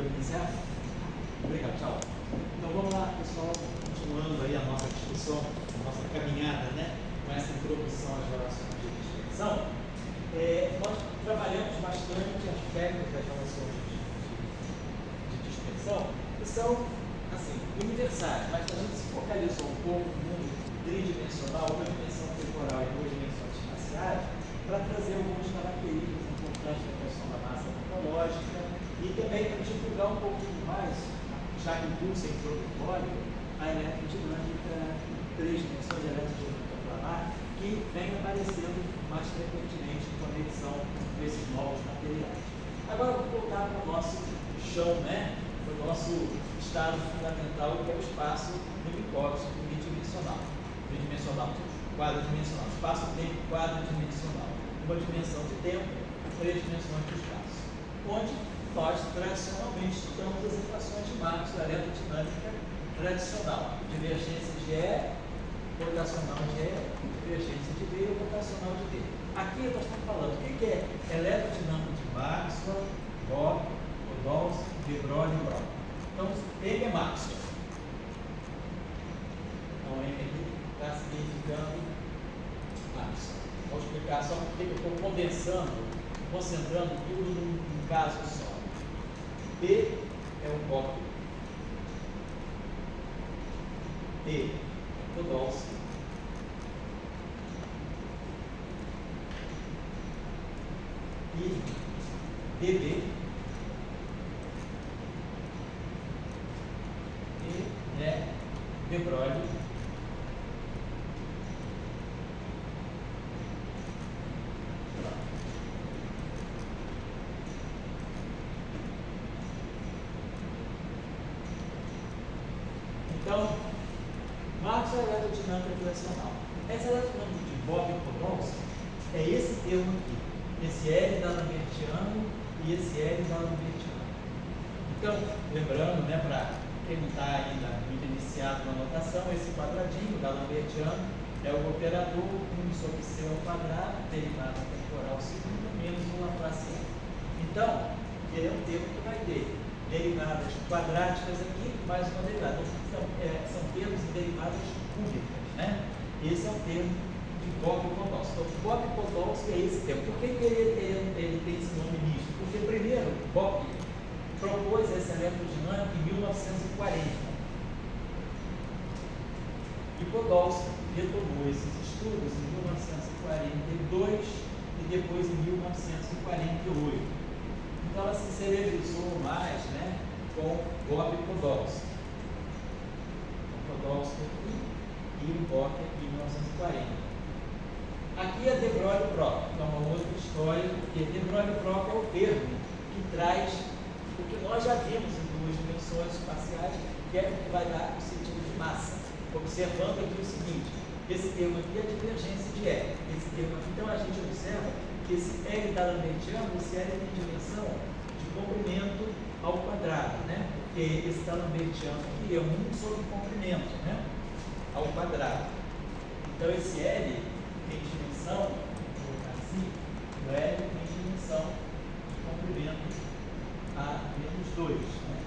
Podemos iniciar? Obrigado, tchau. Então vamos lá, pessoal, continuando aí a nossa discussão, a nossa caminhada, né? Com essa introdução às relações de dispersão. Nós trabalhamos bastante aspectos das relações de dispersão que são, assim, universais, mas a gente se focalizou um pouco no mundo tridimensional, uma dimensão temporal e duas dimensões espaciais, para trazer algumas características importantes da questão da massa topológica e também para divulgar um pouquinho mais, já que o curso é introdutório, a eletrodinâmica em três dimensões, a eletrodinâmica planar, que vem aparecendo mais frequentemente em conexão com esses novos materiais. Agora vou voltar para o nosso chão, né? Para o nosso estado fundamental, que é o espaço unitópico bidimensional. Bidimensional, quadridimensional. Espaço-tempo quadridimensional. Uma dimensão de tempo, três dimensões de espaço. Onde nós tradicionalmente estudamos as equações de Marx da eletrodinâmica tradicional. Divergência de E, rotacional de E, divergência de B e rotacional de D. Aqui nós estamos falando o que é eletrodinâmica de Maxwell, Bohr, Podolsky, de Broglie e Brown. Então, ele é Maxwell. Então, ele está significando Maxwell. Vou explicar só porque eu estou concentrando tudo num caso só. P é o Bohr. D é o Podolsky. E DB é de Broglie Então, Maxwell é a eletrodinâmica tradicional. Essa eletrodinâmica de Bohr e Podolsky é esse termo aqui, esse L d'Alambertiano e esse L d'Alambertiano. Então, lembrando, né, para quem não está ainda muito iniciado na notação, esse quadradinho d'Alambertiano é o operador 1 sobre C ao quadrado, derivada temporal segunda, menos o Laplaciano. Então, ele é um termo que vai ter derivadas quadráticas aqui, mais uma derivada. Então, são termos de derivadas cúbicas, né? Esse é o termo de Bohr e Podolsky. Então, Bohr e Podolsky é esse termo. Por que ele tem esse nome misto? Porque, primeiro, Bohr propôs essa eletrodinâmica em 1940. E Podolsky retomou esses estudos em 1942 e depois em 1948. Então ela se serializou mais, né, com Bohr e Podolsky. Podolsky aqui e o Bohr aqui em 1940. Aqui é de Broglie e Brock, então uma outra história, porque de Broglie e Brock é o termo que traz o que nós já vimos em duas dimensões espaciais, que é o que vai dar o sentido de massa. Observando aqui o seguinte, esse termo aqui é a divergência de E. Esse termo aqui, então a gente observa que esse L d'Alambertiano, esse L tem dimensão de comprimento ao quadrado, né? Porque esse d'Alambertiano aqui é 1 sobre comprimento, né? Ao quadrado. Então esse L tem dimensão, vou colocar assim, o L tem dimensão de comprimento a menos 2, né?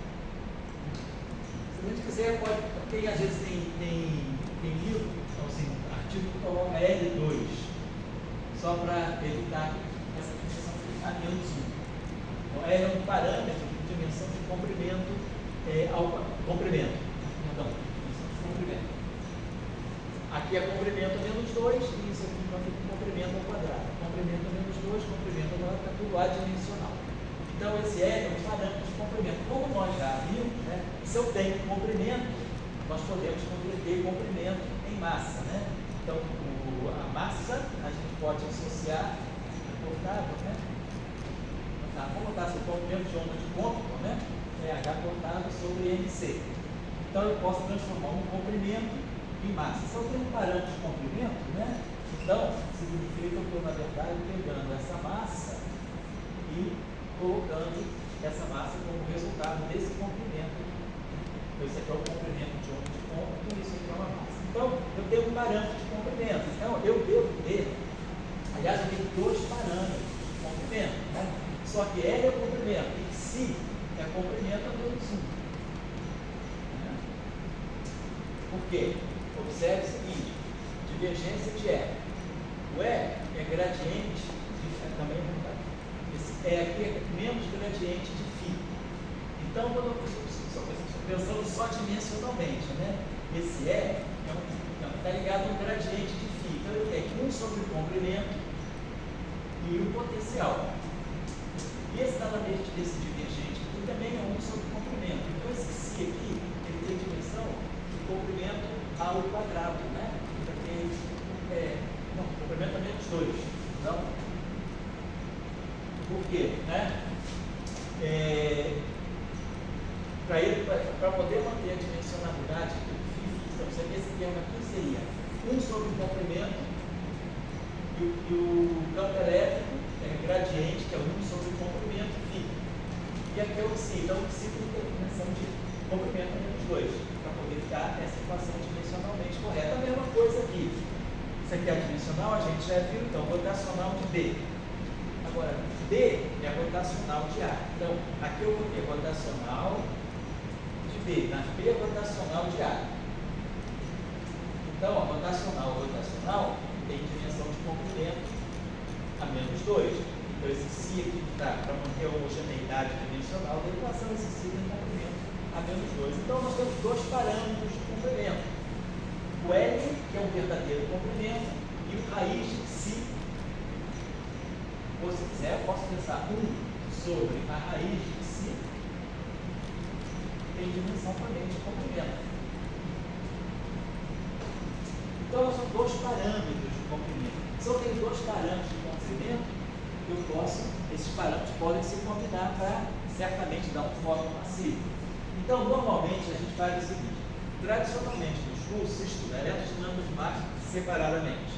Se a gente quiser, pode, porque às vezes tem livro, então assim, artigo que coloca L2, só para evitar essa dimensão a menos 1. Então, L é um parâmetro de dimensão de comprimento ao comprimento. Perdão, dimensão de comprimento. Aqui é comprimento a menos 2 e isso aqui então fica comprimento ao quadrado. Comprimento a menos 2, comprimento ao quadrado, está tudo adimensional. Então, esse L é um parâmetro de comprimento. Como nós já vimos, né, se eu tenho comprimento, nós podemos converter comprimento em massa, né? Então, a massa a gente pode associar cortado, né? Tá, vamos botar assim, o comprimento de onda de Compton, né? É H cortado sobre MC. Então, eu posso transformar um comprimento em massa. Se eu tenho um parâmetro de comprimento, né? Então, significa que eu estou, na verdade, pegando essa massa e colocando essa massa como resultado desse comprimento. Então, esse aqui é o comprimento de onda de Compton e isso aqui é uma massa. Então, eu tenho um parâmetro de comprimento. Então, eu devo ter, aliás, eu tenho dois parâmetros de comprimento, né? Só que L é o comprimento e psi é comprimento é menos 1. Por quê? Observe o seguinte, divergência de E. O E é gradiente de também esse E aqui é menos gradiente de φ. Então, quando eu estou pensando só dimensionalmente, né? Esse E está ligado a um gradiente de φ. Então, ele tem 1 sobre o comprimento e o potencial. E esse esse divergente aqui também é 1 sobre o comprimento. Então, esse φ aqui, ele tem dimensão de comprimento ao quadrado, né? Não, comprimento é menos 2. Então, por quê? Né? Para poder manter a dimensionalidade do φ, então, esse termo aqui seria 1 sobre o comprimento e o campo elétrico é gradiente, que é 1 sobre o comprimento φ. E aqui é o φ, então o φ tem dimensão de comprimento menos 2, para poder ficar essa equação dimensionalmente correta. A mesma coisa aqui. Isso aqui é a dimensional, a gente já viu, então, rotacional de B. Agora, D é rotacional de A. Então, aqui eu vou ter rotacional de B, mas B é rotacional de A. Então, a rotacional tem dimensão de comprimento a menos 2. Então, esse φ aqui está para manter a homogeneidade dimensional da equação, esse φ tem comprimento a menos 2. Então, nós temos dois parâmetros de comprimento. O L, que é um verdadeiro comprimento, e o raiz de φ. Ou se quiser, eu posso pensar 1 sobre a raiz de φ tem dimensão também de comprimento. Então, são dois parâmetros de comprimento. Se eu tenho dois parâmetros de comprimento, esses parâmetros podem se combinar para certamente dar um fórmula massivo. Então, normalmente, a gente faz o seguinte: tradicionalmente, nos cursos se estuda eletrodinâmica de massa separadamente.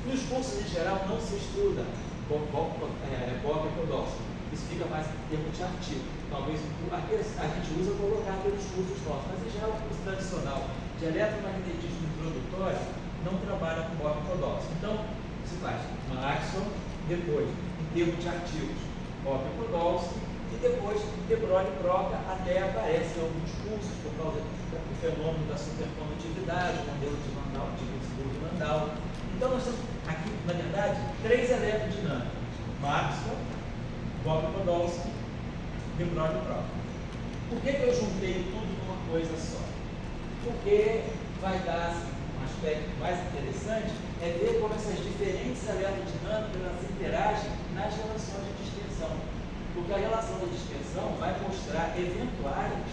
Nos cursos, em geral, não se estuda Bock e Podolsky. Isso fica mais em termos de artigo. Talvez aqui a gente usa colocar pelos cursos nossos, mas em geral o curso tradicional de eletromagnetismo introdutório não trabalha com Bock e Podolsky. Então, se faz Maxwell, depois, em termos de artigos, Bock e Podolsky, e depois de Broglie e Proca, até aparece em alguns cursos por causa do fenômeno da supercondutividade, o modelo de Landau. Então, nós temos aqui, na verdade, 3 eletrodinâmicas: Maxwell, Bock e Podolsky e Broglie e Proca. Por que eu juntei tudo numa coisa só? Porque vai dar assim, um aspecto mais interessante é ver como essas diferentes eletrodinâmicas elas interagem nas relações de dispersão. Porque a relação da dispersão vai mostrar eventuais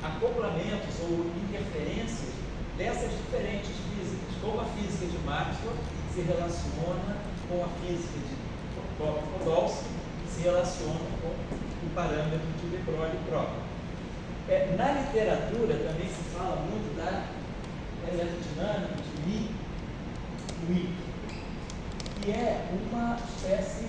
acoplamentos ou interferências dessas diferentes físicas, como a física de Maxwell se relaciona com a física de Bock e Podolsky, que se relaciona com o parâmetro de de Broglie e Proca. Na literatura também se fala muito da eletrodinâmica de Wick, que é uma espécie,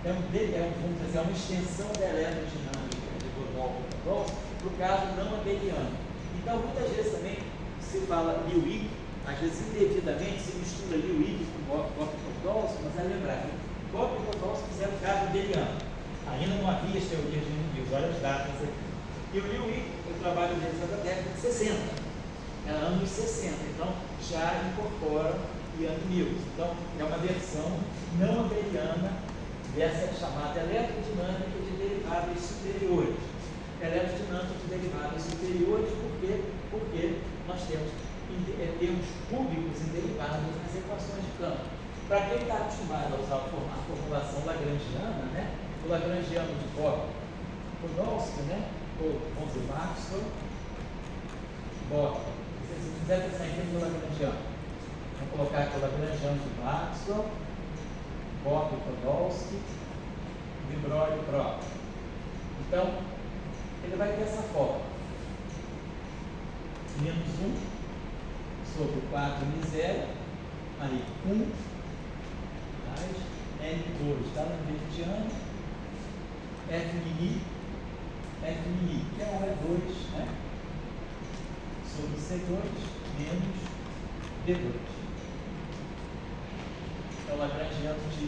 vamos dizer, uma extensão da eletrodinâmica de Bock e Podolsky para o caso não abeliano. Então, muitas vezes também se fala Wick, às vezes indevidamente se mistura Wick com Bock e Podolsky, mas é lembrar que Bock e Podolsky fizeram o caso abeliano. Ainda não havia as teorias de Wick, olha as datas aqui. E o Wick, o trabalho deles é da década de 60, anos 60, então já incorpora Ian Mills. Então, é uma versão não abeliana dessa chamada eletrodinâmica de derivadas superiores. Eletrodinâmica de derivadas superiores, porque nós temos termos cúbicos em derivadas nas equações de campo. Para quem está acostumado a usar a formulação lagrangiana, né? O lagrangiano de Bock e Podolsky, né? Ou vamos dizer Maxwell, Bock. Se quiser pensar em termos do lagrangiano, vamos colocar aqui o lagrangiano de Maxwell, Bock e Podolsky, de Broglie e Proca. Então, ele vai ter essa forma: menos 1 sobre 4 miséria, aí 1 mais N2 está no meridiano, F mini, que é 1 é 2, né? Sobre C2 menos D2. Então, lagrangiano de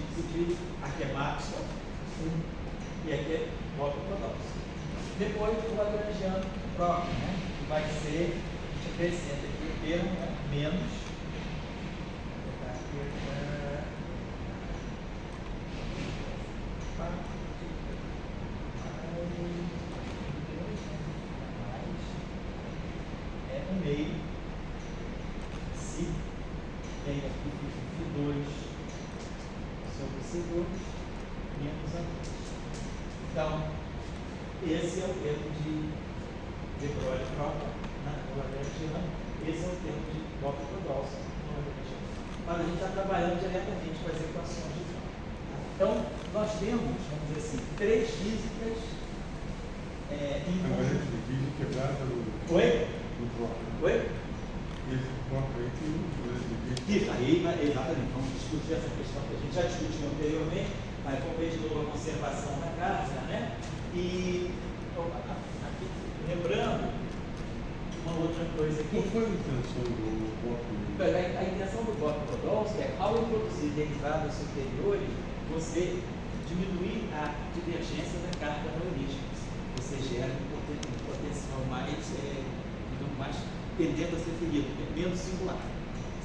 aqui é Maxwell, e aqui é Bock e Podolsky. Depois do lagrangiano próprio, né? Que vai ser, a gente acrescenta aqui o termo, né? Menos. Vou botar aqui, é no meio, se tem aqui φ2 sobre C2 menos a 2. Então, esse é o termo de De Broglie próprio no lagrangiano, esse é o termo de Bock-Podolsky no lagrangiano. Mas a gente está trabalhando diretamente com as equações de Franck. Então, nós temos, vamos dizer assim, três físicas em conjunto. Física quebrada do Oi? próprio. Oi? Esse próprio aí tem um Isso, aí, exatamente, vamos discutir essa questão que a gente já discutiu anteriormente, mas vamos ver de novo a conservação da casa, né? E aqui, lembrando uma outra coisa aqui. Qual foi a intenção do próprio? A intenção do Bock-Podolsky é, ao introduzir derivadas superiores, você diminuir a divergência da carga neurística. Você gera um potencial mais tendendo a ser ferido, menos singular.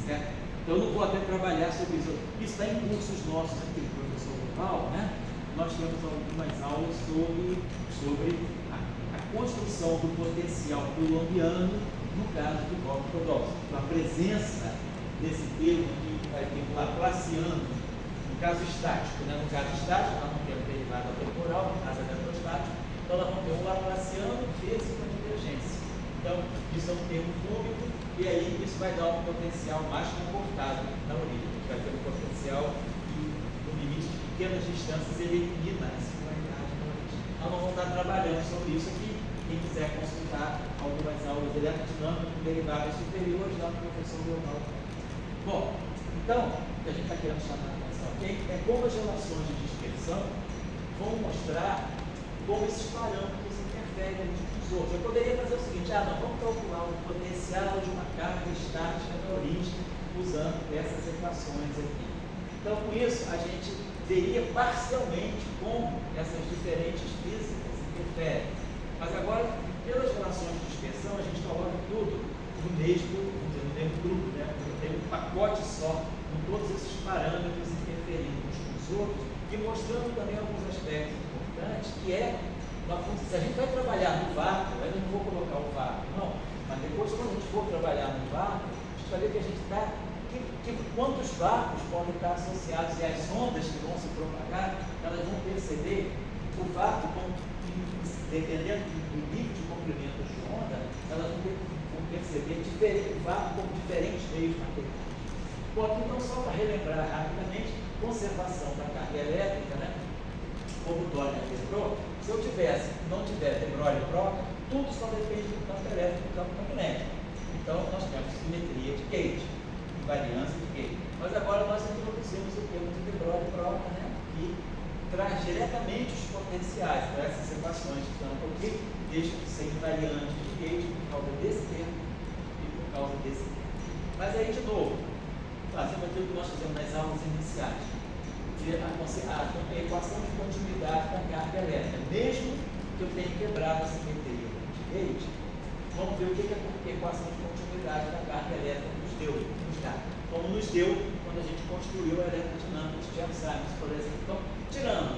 Certo? Então, eu não vou até trabalhar sobre isso. Isso está em cursos nossos aqui do professor Duval, né? Nós temos algumas aulas sobre a construção do potencial coulombiano no caso do Bock-Podolsky. A presença desse termo que vai ter Laplaciano, no caso estático, né? No caso estático, nós não temos derivada temporal, no caso eletrostático, então nós vamos ter um Laplaciano vezes uma divergência. Então, isso é um termo cúbico, e aí isso vai dar um potencial mais comportado na origem. Vai ter um potencial que, no limite de pequenas distâncias, ele elimina a singularidade na origem. Nós não vamos estar trabalhando sobre isso aqui. Quem quiser consultar algumas aulas de eletrodinâmica com derivadas superiores, lá no professor Leonardo. Bom, então, o que a gente está querendo chamar a atenção aqui é como as relações de dispersão vão mostrar como esses parâmetros interferem uns com os outros. Eu poderia fazer o seguinte: nós vamos calcular o potencial de uma carga estática na origem usando essas equações aqui. Então, com isso, a gente veria parcialmente como essas diferentes físicas interferem. Mas agora, pelas relações de dispersão, a gente coloca tudo no mesmo grupo, né? Tem um pacote só, com todos esses parâmetros interferindo uns com os outros e mostrando também alguns aspectos importantes, que é, se a gente vai trabalhar no vácuo, eu não vou colocar o vácuo, não, mas depois, quando a gente for trabalhar no vácuo, a gente vai ver que a gente está, quantos vácuos podem estar associados, e as ondas que vão se propagar, elas vão perceber o vácuo, dependendo do nível de comprimento de onda, elas vão perceber o vácuo como diferentes meios materiais. Bom, aqui então, só para relembrar rapidamente, conservação da carga elétrica, né? Como o Dória lembrou, se eu não tiver de Broglie próprio, tudo só depende do campo elétrico e do campo magnético. Então, nós temos simetria de Gauge, invariância de Gauge. Mas agora nós introduzimos o termo de Broglie próprio, né? Que traz diretamente os potenciais para essas equações de campo aqui, deixa de ser invariante de Gauge por causa desse termo e por causa desse termo. Mas aí, de novo, fazendo aquilo que nós fizemos nas aulas iniciais, a equação de continuidade da carga elétrica, mesmo que eu tenha quebrado a simetria de Gauge, vamos ver o que a equação de continuidade da carga elétrica nos dá. Como nos deu quando a gente construiu a eletrodinâmica de Chern-Simons, por exemplo. Então, tirando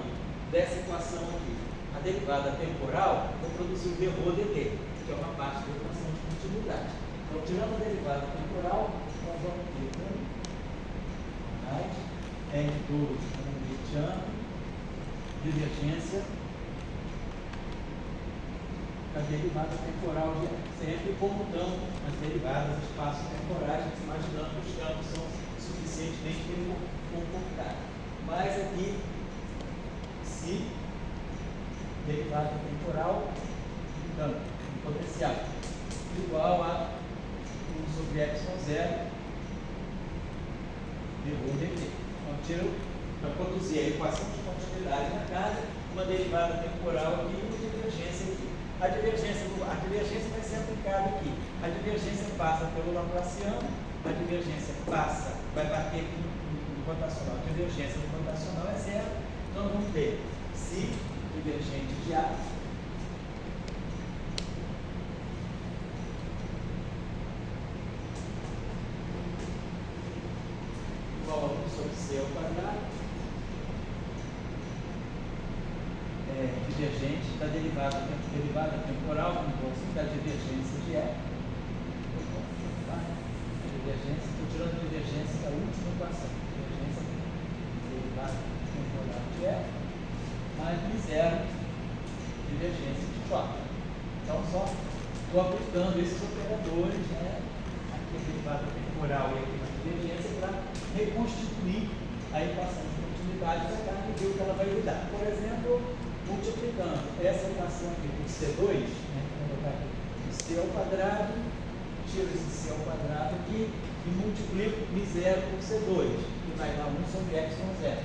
dessa equação aqui a derivada temporal, vou produzir o dRho dt, que é uma parte da equação de continuidade. Então, tirando a derivada temporal, nós vamos ter R2 mediano, divergência da derivada temporal, sempre comutando as derivadas espaço-temporais, imaginando que os campos são suficientemente bem comportados. Mas aqui, se derivada temporal, então, potencial igual a 1 sobre ε0 dRho dt. Então, tiro para produzir a equação de continuidade na carga, uma derivada temporal aqui e uma divergência aqui. A divergência vai ser aplicada aqui. A divergência passa pelo Laplaciano, a divergência vai bater aqui no rotacional. A divergência do rotacional é zero, então vamos ter si divergente de A quadrado divergente da derivada temporal, da divergência de E. Tá? Divergência, estou tirando a divergência da última equação. Divergência derivada temporal de E mais zero divergência de J. Então, só estou aplicando esses operadores, né? Aqui a derivada temporal e aqui na divergência, para reconstituir a equação de continuidade da carga e ver o que ela vai lhe dar. Por exemplo, multiplicando essa equação aqui por C2, né? Vou colocar aqui C ao quadrado, tiro esse C ao quadrado aqui e multiplico μ0 por C2, que vai dar 1 sobre ε0.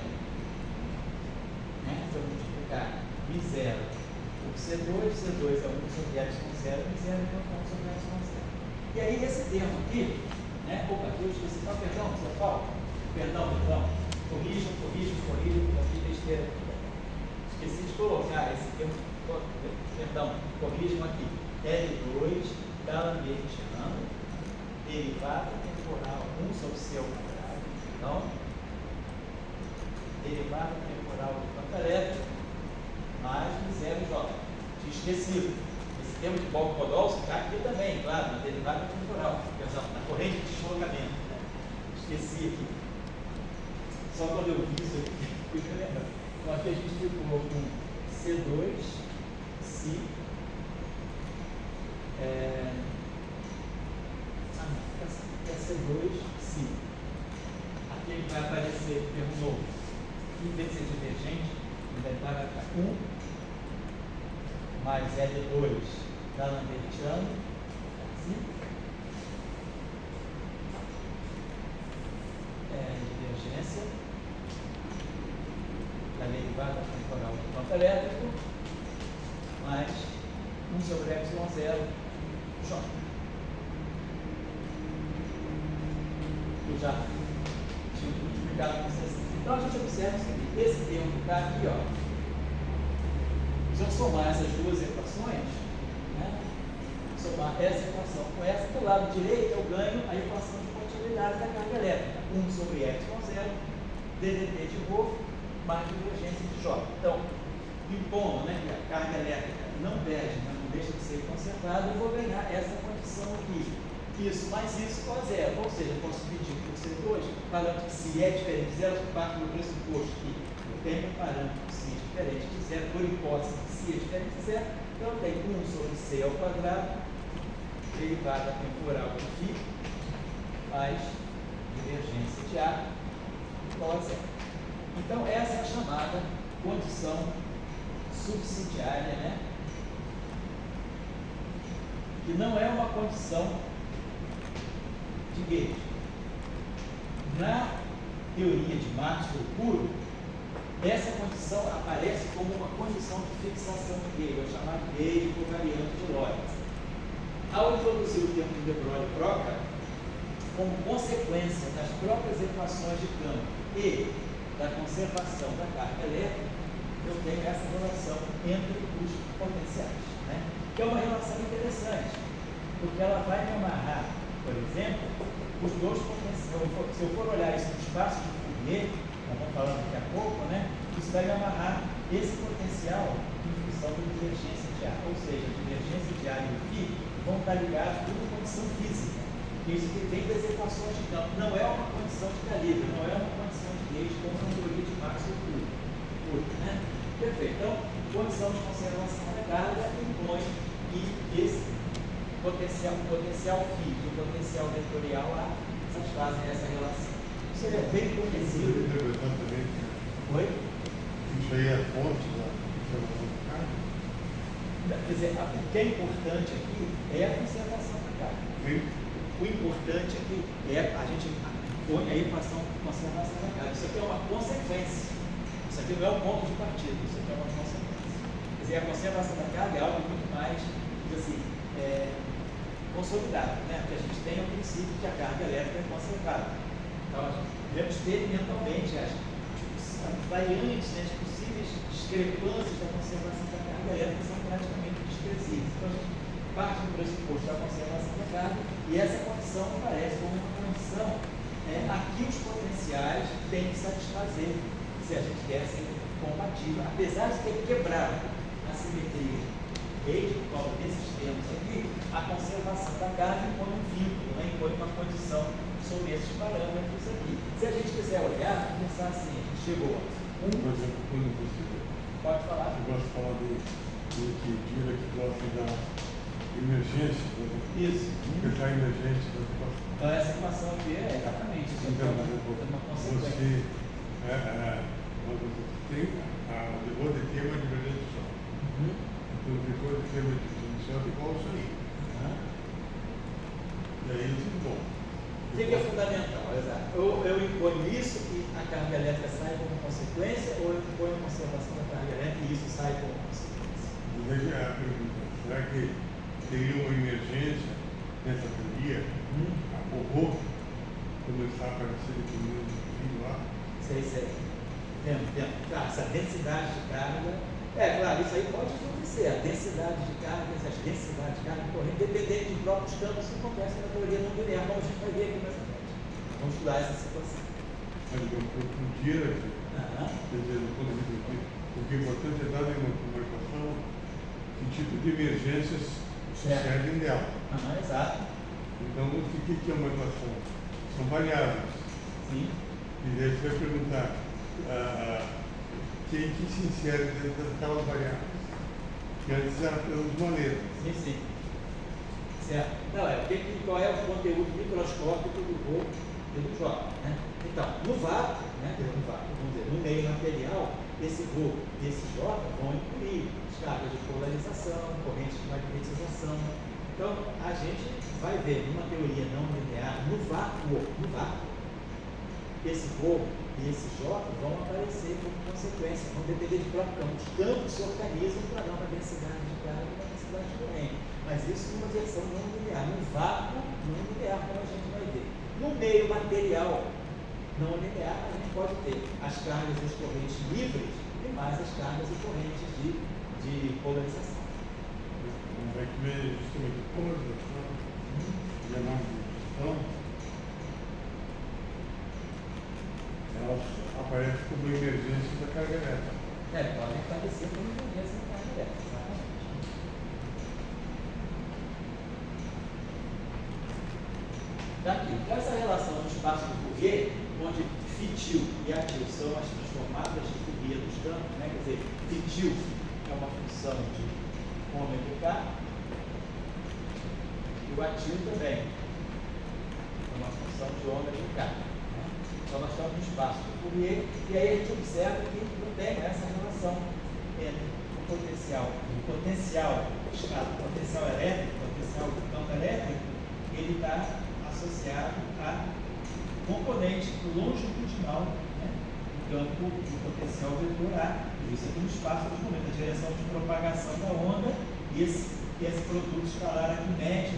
Né? Se eu multiplicar μ0 por C2, C2 é 1 sobre ε0, μ0 é 1 sobre ε0. E aí esse termo aqui, né? Opa, aqui eu esqueci, não, perdão, pessoal, perdão, corrijam, aqui besteira. Esqueci de colocar esse termo, perdão, corrijam aqui. L2 D'Alembert-Rando, derivada temporal 1 sobre C ao quadrado. Então, derivada temporal do campo elétrico mais μ0J. Tinha esquecido. Esse termo de Podolsky está aqui também, claro, na derivada temporal, na corrente de deslocamento. Né? Esqueci aqui. Só quando eu vi isso aqui, fui me lembrando. Então aqui a gente ficou com C2, Si. É C2, Si. Aqui ele vai aparecer termo novo. Em vez de ser divergente, ele vai para 1 mais L2 D'Alembert-Rando, assim. Divergência da derivada temporal do campo elétrico mais 1 sobre ε0 J. Eu já tinha explicado para vocês. Então a gente observa o seguinte: esse termo que está aqui, ó, se eu somar essas duas equações, né, somar essa equação com essa, do lado direito eu ganho a equação de continuidade da carga elétrica. 1 sobre ε0, ddt de ρ, mais divergência de J. Então, impondo, né, que a carga elétrica não perde, mas não deixa de ser conservada, eu vou ganhar essa condição aqui. Isso mais isso igual a zero. Ou seja, eu posso dividir por C2, falando que se é diferente de zero, parte do pressuposto que eu tenho um parâmetro si diferente de zero, por hipótese que si é diferente de zero, então eu tenho 1 sobre C ao quadrado, derivada temporal de φ, mais divergência de A, igual a zero. Então, essa é a chamada condição subsidiária, né? Que não é uma condição de gauge. Na teoria de Maxwell puro, essa condição aparece como uma condição de fixação de gauge, é chamado gauge covariante de Lorentz. Ao introduzir o termo de de Broglie-Proca, como consequência das próprias equações de campo e da conservação da carga elétrica, eu tenho essa relação entre os potenciais, né? Que é uma relação interessante, porque ela vai me amarrar, por exemplo, os dois potenciais. Se eu for olhar isso no espaço de Fourier, nós vamos falando daqui a pouco, né? Isso vai me amarrar esse potencial em função da divergência de A, ou seja, a divergência de A e o φ vão estar ligados por uma condição física. Isso que vem das equações de campo. Não é uma condição de calibre, não é uma condição de gauge como na teoria de Maxwell puro, né? Perfeito. Então, condição de conservação da carga impõe que esse potencial φ e o potencial vetorial A satisfazem essa relação. Isso é bem conhecido. Oi? Isso aí é a fonte da conservação da carga? Quer dizer, o que é importante aqui é a conservação da carga. O importante aqui é a gente põe a equação de conservação da carga. Isso aqui é uma consequência. Isso aqui não é um ponto de partida, isso aqui é uma consequência. Quer dizer, a conservação da carga é algo muito mais, assim, consolidado, né? Porque a gente tem o princípio que a carga elétrica é conservada. Então, devemos ter mentalmente as variantes, né, as possíveis discrepâncias da conservação da carga elétrica são praticamente desprezíveis. Então, a gente parte do pressuposto da conservação da carga e essa condição aparece como uma condição aqui os potenciais têm que satisfazer, se a gente quer ser compatível, apesar de ter quebrado a simetria desde por causa desses termos aqui, a conservação da carga impõe um vínculo, impõe uma condição sobre esses parâmetros aqui. Se a gente quiser olhar, pensar assim, a gente chegou Por exemplo, quando você pode falar. eu gosto de falar de equilíbrio que gosta da emergência, por exemplo. Isso. Porque está emergente, né? Então essa equação aqui é exatamente isso. Então, É uma consequência. você tem depois de ter uma divergência só. Então, depois de ter uma divergência só, é igual isso aí. E aí, isso é bom. O que é fundamental? Exato. Eu imponho isso e a carga elétrica sai como consequência, ou eu imponho a conservação da carga elétrica e isso sai como consequência? E aí a pergunta, será que teria uma emergência nessa teoria? O rosto começar a aparecer determinado fio lá? Sei. Temos. Tá, essa densidade de carga. Claro, isso aí pode acontecer. A densidade de cargas, as densidades de carga corrente, dependendo de próprios campos, isso acontece na teoria não linear, como a gente vai ver aqui mais à frente. Vamos estudar essa situação. Mas eu podia, quer dizer, do ponto de vista aqui, porque é importante é dar uma equação que tipo de emergências sucedem dela. Exato. Então, o que é uma equação? São variáveis. Sim. E daí você vai perguntar quem que se insere dentro daquelas variáveis. Que antes era pelas maneiras. Sim. Certo. Não, qual é o conteúdo microscópico do Rho e do J. Então, no vácuo, vamos dizer, no meio material, esse Rho e esse J vão incluir cargas de polarização, correntes de magnetização. Então, a gente vai ver numa teoria não linear, no vácuo, esse Rho e esse J vão aparecer como consequência, vão depender de próprio campo. Os campos se organizam para dar uma densidade de carga e uma densidade de corrente. Mas isso numa versão não linear. No vácuo não linear, como a gente vai ver. No meio material não linear, a gente pode ter as cargas e as correntes livres e mais as cargas e correntes de polarização. Vai que ver justamente polarização e a magnetização. Elas aparecem como emergência da carga elétrica. Podem aparecer como emergência da carga elétrica, exatamente. Daqui, essa relação do espaço de Fourier, onde φ e AT são as transformadas de Fourier dos campos, quer dizer, φ é uma função de ômega e o AT também é uma função de ômega. Então, nós estamos no espaço de Fourier, e aí a gente observa que não tem essa relação entre o potencial elétrico, o potencial do campo elétrico, ele está associado a componente longitudinal, do campo do potencial vetor A, isso aqui no espaço dos momentos, a direção de propagação da onda, e esse produto escalar aqui mede,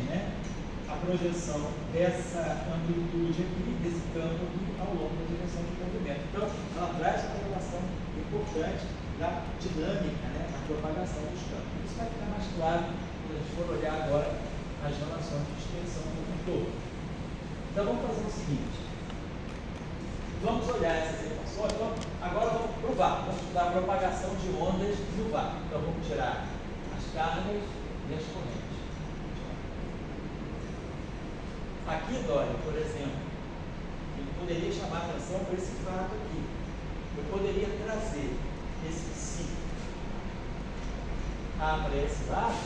a projeção dessa amplitude aqui, desse campo aqui, ao longo da direção de movimento. Então, ela traz uma relação importante da dinâmica, da propagação dos campos. Isso vai ficar mais claro quando a gente for olhar agora as relações de dispersão do todo. Então, vamos fazer o seguinte. Vamos olhar essas equações. Então, agora vamos para o vácuo. Vamos estudar a propagação de ondas no vácuo. Então, vamos tirar as cargas e as correntes. Aqui, Dória, por exemplo, eu poderia chamar a atenção para esse fato aqui. Eu poderia trazer esse si A para esse lado,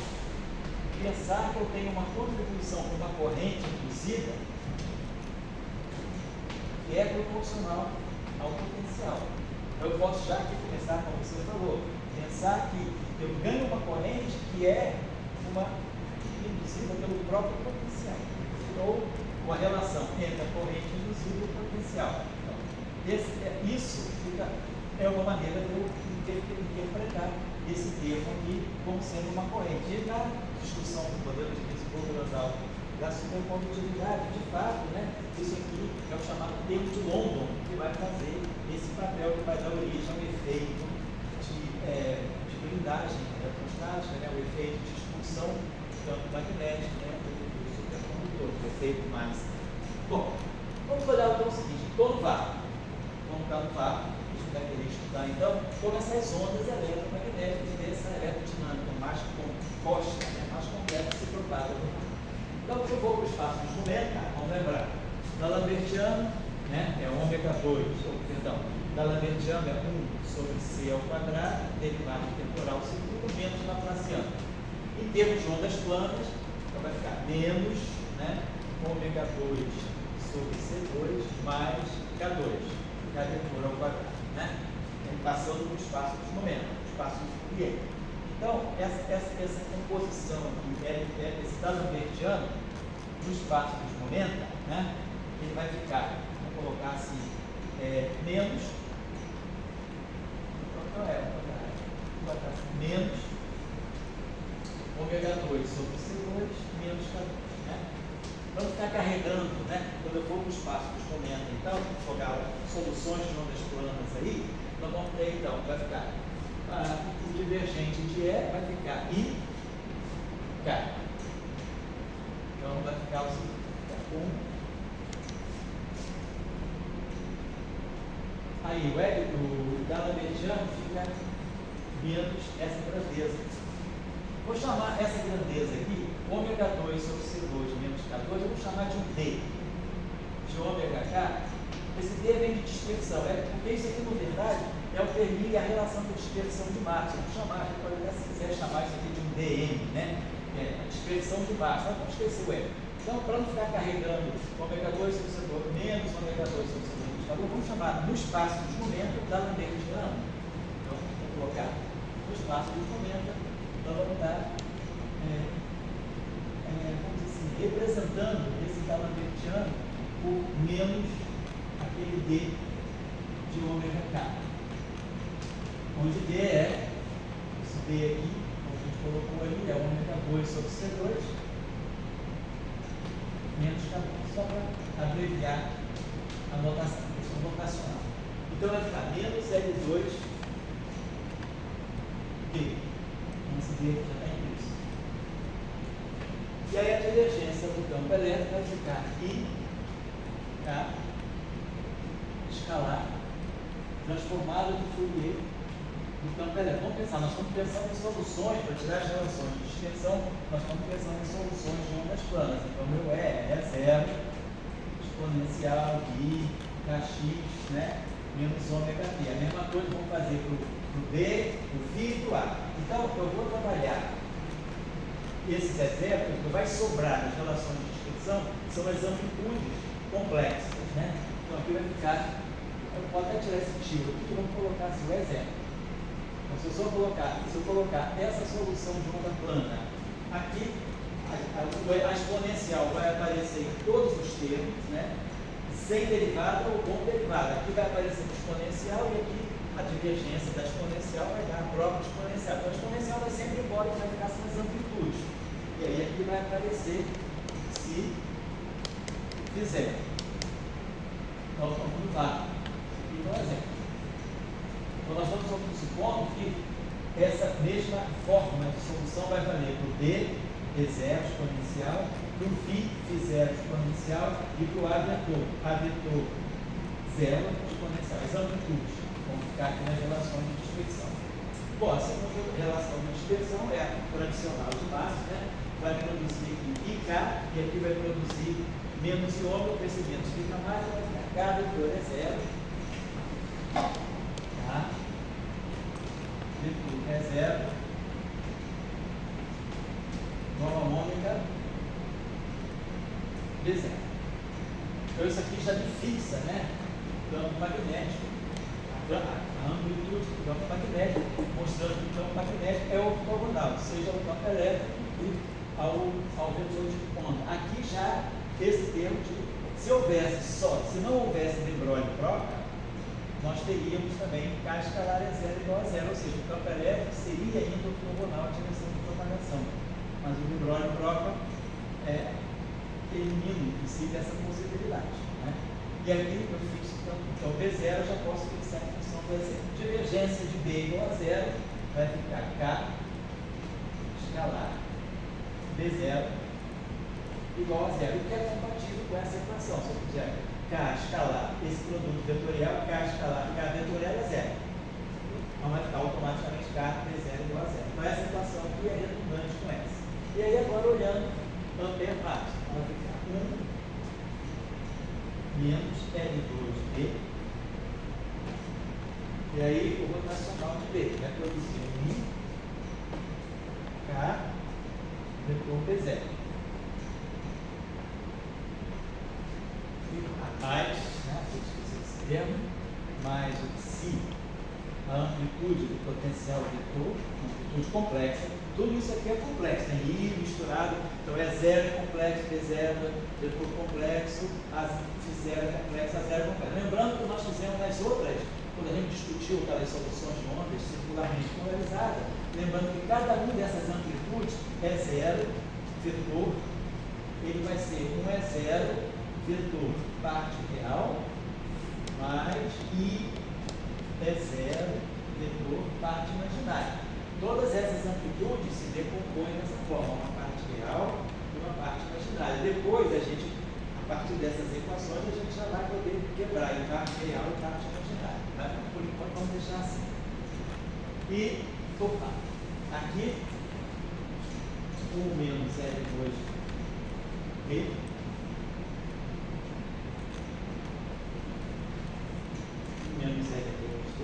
pensar que eu tenho uma contribuição com uma corrente induzida que é proporcional ao potencial. Então, eu posso já aqui começar, como você falou, pensar que eu ganho uma corrente que é uma induzida pelo próprio potencial. Ou uma relação entre a corrente induzida e o potencial. Então, isso é uma maneira de eu interpretar esse termo aqui como sendo uma corrente. E na discussão do modelo de Gauss-Seidel da supercondutividade, de fato, isso aqui é o chamado termo de London, que vai fazer esse papel que vai dar origem ao efeito de blindagem eletrostática, o efeito de expulsão do campo magnético, do supercondutor, o efeito mais. Bom, Vamos olhar então o seguinte, estou no vácuo. Vamos ficar no vácuo, a gente vai querer estudar então como essas ondas eletromagnéticas e essa eletrodinâmica mais composta, né, mais completa se propaga no vácuo. Então, se eu vou para o espaço dos momentos, vamos lembrar, da Lambertiana, né, é ômega 2, da Lambertiana é 1 sobre C ao quadrado, derivada temporal segundo, menos Laplaciano. Em termos de ondas planas, então vai ficar menos, né, ômega 2 sobre C2 mais K2, que é a temporal ao quadrado, né? Passando no espaço dos momentos, no espaço do Fourier. Então, essa composição aqui, esse da Lambertiano, no espaço dos momentos, né, ele vai ficar, vamos colocar assim, menos, menos ômega 2 sobre C2 menos K2, né? Vamos ficar carregando, né? Quando eu for para o espaço dos momentos, então, jogar soluções de ondas planas aí, nós vamos ter, então, vai ficar o divergente de E vai ficar I, K. Então, vai ficar o seguinte, aí o Lambertiano fica menos essa grandeza. Vou chamar essa grandeza aqui, ômega 2 sobre C2 menos K2, eu vou chamar de um D, de ômega K. Esse D vem de dispersão, porque isso aqui, na verdade, é o termo e a relação de dispersão de massa. Vamos chamar, a gente pode até, se quiser, chamar isso aqui de um DM, né? A dispersão de massa. Nós vamos esquecer o E. Então, para não ficar carregando ômega 2 sobre C2 menos ômega 2 sobre C2 menos K2, vamos chamar no espaço dos momentos da Lambertiana. Então, vou colocar no espaço dos momentos, nós vamos estar vamos dizer assim, representando esse da Lambertiano por menos aquele D de ômega K. Onde D é, esse D aqui, como a gente colocou ali, é ômega 2 sobre C2, menos K2, só para abreviar a notação, a questão notacional. Então vai ficar menos L2 D. Esse D já está implícito. E aí a divergência do campo elétrico vai ficar I, K, escalar, transformado de Fourier do campo elétrico. Vamos pensar, nós estamos pensando em soluções para tirar as relações de extensão, nós estamos pensando em soluções de ondas planas. Então, meu E é zero, exponencial de Kx, né, menos ômega t. A mesma coisa vamos fazer para o B, o φ e o A. Então, eu vou trabalhar esses exemplos, o que vai sobrar nas relações de dispersão são as amplitudes complexas, né? Então, aqui vai ficar, eu posso até tirar esse tiro aqui, que vamos colocar assim, o exemplo. Então, se eu colocar essa solução de onda plana aqui, a exponencial vai aparecer em todos os termos, né? Sem derivada ou com derivada. Aqui vai aparecer o exponencial e aqui a divergência da exponencial vai dar a própria exponencial. Então a exponencial vai sempre embora e vai ficar sem as amplitudes. E aí aqui vai aparecer se fizer. Então vamos mudar. Aqui é um exemplo. Então nós estamos supondo que essa mesma forma de solução vai valer para o D, D0 exponencial, para o φ0 exponencial e para o A vetor zero exponencial. As amplitudes vão ficar aqui nas relações de dispersão. Bom, a segunda relação de dispersão é a tradicional de massa, né? Vai produzir aqui IK e aqui vai produzir menos iômetro, esse menos fica mais, vai ficar K vetor é zero. Tá? Vetor é zero. Igual a ômega B0. Então isso aqui já me fixa, né? O campo magnético. A amplitude do campo magnético, mostrando que o campo magnético é ortogonal, seja o campo elétrico e ao vetor de onda. Aqui já esse termo se não houvesse de Broglie e Proca, nós teríamos também K escalar é zero igual a zero, ou seja, o campo elétrico seria ainda ortogonal à direção de propagação. Mas o de Broglie e Proca elimina em si essa possibilidade. Né? E aqui eu fixo, então B0 eu já posso fixar em função do exemplo. Divergência de B igual a zero vai ficar K escalar B0 igual a zero, o que é compatível com essa equação. Se eu quiser K escalar, esse produto vetorial, K escalar e K vetorial é zero. Então vai ficar automaticamente K D0 igual a zero. Então essa equação aqui é redundante com essa. E aí agora olhando ampere máximo, então vai ficar 1 menos L2D. E aí o rotacional de B vai produzir K vetor P0. Mais, né, esse termo, mais o psi, a amplitude do potencial vetor, amplitude complexa. Tudo isso aqui é complexo, tem I misturado, então é zero é complexo, P0 vetor complexo, phi0 é complexo, A0 é complexo. Lembrando que nós fizemos nas outras, quando a gente discutiu aquelas soluções de ondas circularmente polarizadas, lembrando que cada uma dessas amplitudes é zero vetor, ele vai ser um é zero vetor parte real mais I é zero vetor parte imaginária. Todas essas amplitudes se decompõem dessa forma, uma parte real e uma parte imaginária. Depois, a partir dessas equações, a gente já vai poder quebrar em parte real e parte imaginária. Tá? Por enquanto, vamos deixar assim. E, opa, aqui, 1 menos L2D menos L2D,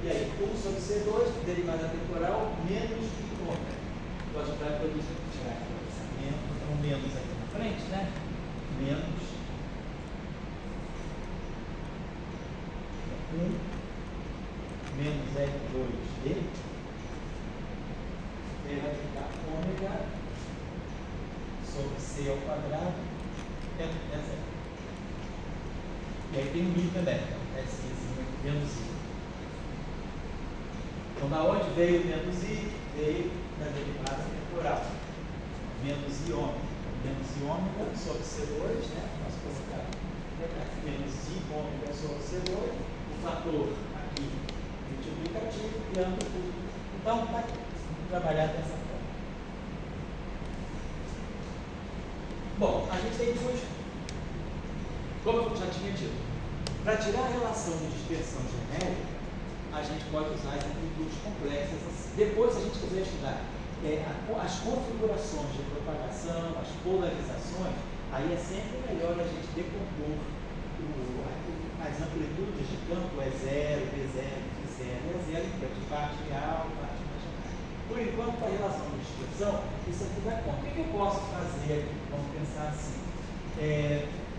e aí 1 sobre C2, derivada temporal, menos I ômega. Então a gente vai produzir, tirar aqui o pensamento, então menos aqui na frente, né? Menos 1 menos L2D, e aí vai ficar ômega sobre C ao quadrado, é zero. E aí tem um I também, é menos I. Então, da onde veio o menos I? Veio da derivada temporal. Menos I ômega. Menos I ômega sobre C2, né? Posso colocar menos I ômega sobre C2. O fator aqui multiplicativo e amplitude. Então, tá aqui. Vamos trabalhar dessa forma. Bom, a gente tem duas. Como eu já tinha dito, para tirar a relação de dispersão genérica, a gente pode usar as amplitudes complexas. Depois, se a gente quiser estudar as configurações de propagação, as polarizações, aí é sempre melhor a gente decompor as amplitudes de campo E0, B0, Φ0, E0, de parte real e parte imaginária. Por enquanto, para a relação de dispersão, isso aqui dá conta. O que eu posso fazer aqui? Vamos pensar assim.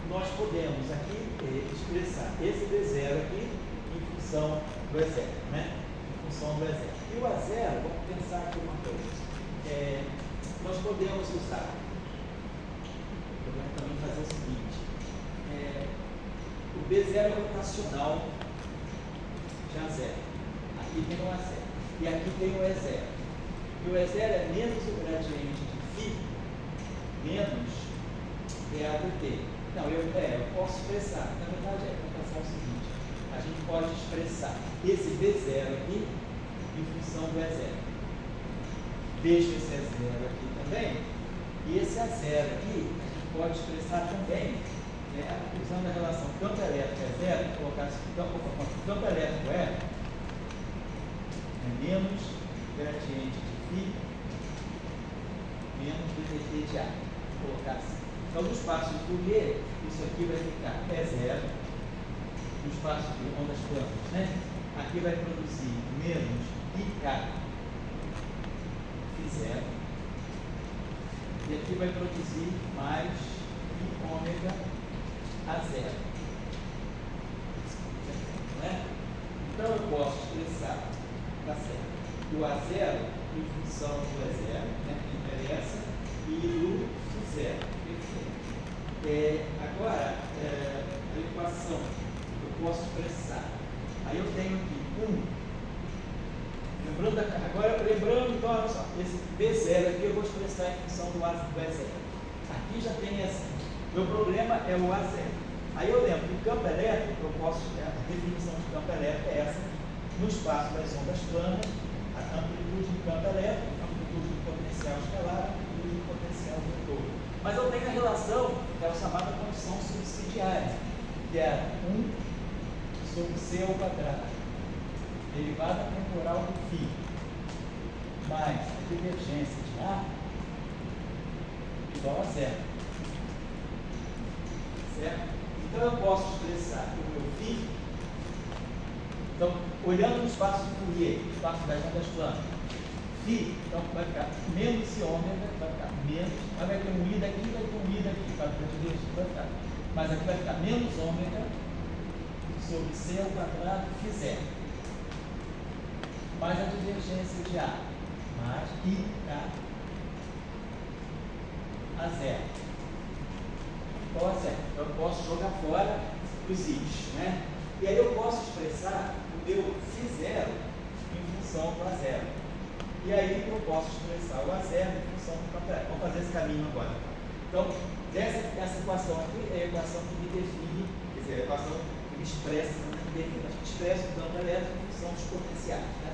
Nós podemos aqui expressar esse B0 aqui em função do E0, né? Em função do E0. E o A0, vamos pensar aqui uma coisa. Nós podemos usar, podemos também fazer o seguinte, o B0 é rotacional de A0. Aqui tem o A0. E aqui tem o E0. E o E0 é menos o gradiente de φ menos dAdt. Não, eu posso expressar, na verdade vamos pensar o seguinte, a gente pode expressar esse B0 aqui em função do E0. Deixo esse E0 aqui também, e esse A0 aqui, a gente pode expressar também, usando a relação campo elétrico E0, colocar assim, campo elétrico é menos gradiente de φ menos ddt de A. Vou colocar assim. Então, no espaço de Fourier, isso aqui vai ficar E0, no espaço de ondas planas, né? Aqui vai produzir menos IK Φ0, e aqui vai produzir mais I ômega A0. Né? Então, eu posso expressar, tá certo, o A0 em função do E0, né, que interessa, e do Φ0. Agora, a equação eu posso expressar. Aí eu tenho aqui lembrando, então, olha só, esse B0 aqui eu vou expressar em função do E0. Aqui já tem essa. Meu problema é o A0. Aí eu lembro que o campo elétrico, a definição de campo elétrico é essa. No espaço das ondas planas, a amplitude do campo elétrico, a amplitude do potencial escalar, a amplitude do potencial vetor. Mas eu tenho a relação, que é a chamada condição subsidiária. que era 1 sobre C ao quadrado, derivada temporal do φ, mais a divergência de A, igual a zero. Certo? Então eu posso expressar o meu φ. Então, olhando no espaço de Fourier, o espaço das ondas planas, φ, então vai ficar menos esse ômega, vai ficar menos, mas vai ter um i daqui, vai ter um i daqui, para divergir, vai ficar. Mas aqui vai ficar menos ômega sobre C ao quadrado φ zero, mais a divergência de A, mais IK a zero. Então, eu posso jogar fora os i's, né? E aí eu posso expressar o meu φ zero em função do A zero. E aí eu posso expressar o A zero em função do quadrado. Vamos fazer esse caminho agora. Então, essa equação aqui é a equação que me define, quer dizer, a equação que me expressa, a gente expressa o campo elétrico em função dos potenciais. Né?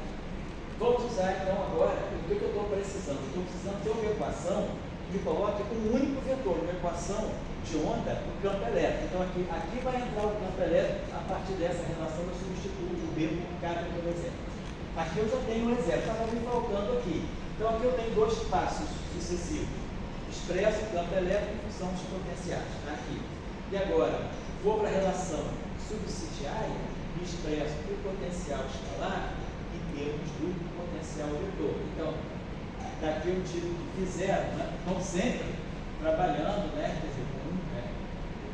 Vamos usar então agora o que eu estou precisando. Eu estou precisando ter uma equação que me coloque um único vetor, uma equação de onda do campo elétrico. Então aqui vai entrar o campo elétrico a partir dessa relação eu substituo o B por K pelo exemplo. Aqui eu já tenho um exemplo, estava me faltando aqui. Então aqui eu tenho dois passos sucessivos. Expresso o campo elétrico em função dos potenciais. Tá aqui. E agora, vou para a relação subsidiária e expresso o potencial escalar em termos do potencial vetor. Então, daqui eu digo que fizeram, né? Estão sempre trabalhando, né? Quer dizer,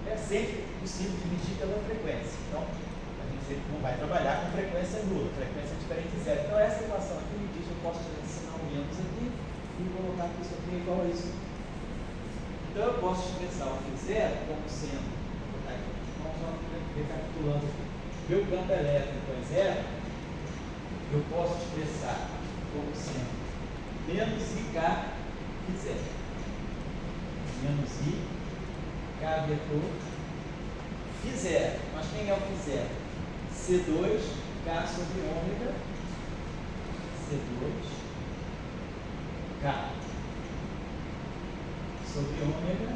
é sempre possível dividir pela frequência. Então, a gente sempre não vai trabalhar com frequência nula, frequência diferente de zero. Então, essa equação aqui me diz que eu posso ensinar o menos aqui e colocar que isso aqui é igual a isso. Então, eu posso expressar o φ zero como sendo, vamos só recapitulando aqui, meu campo elétrico é zero, eu posso expressar como sendo menos IK φ zero. Menos IK vetor φ zero. Mas quem é o φ zero? C2K sobre ômega C2K sobre ômega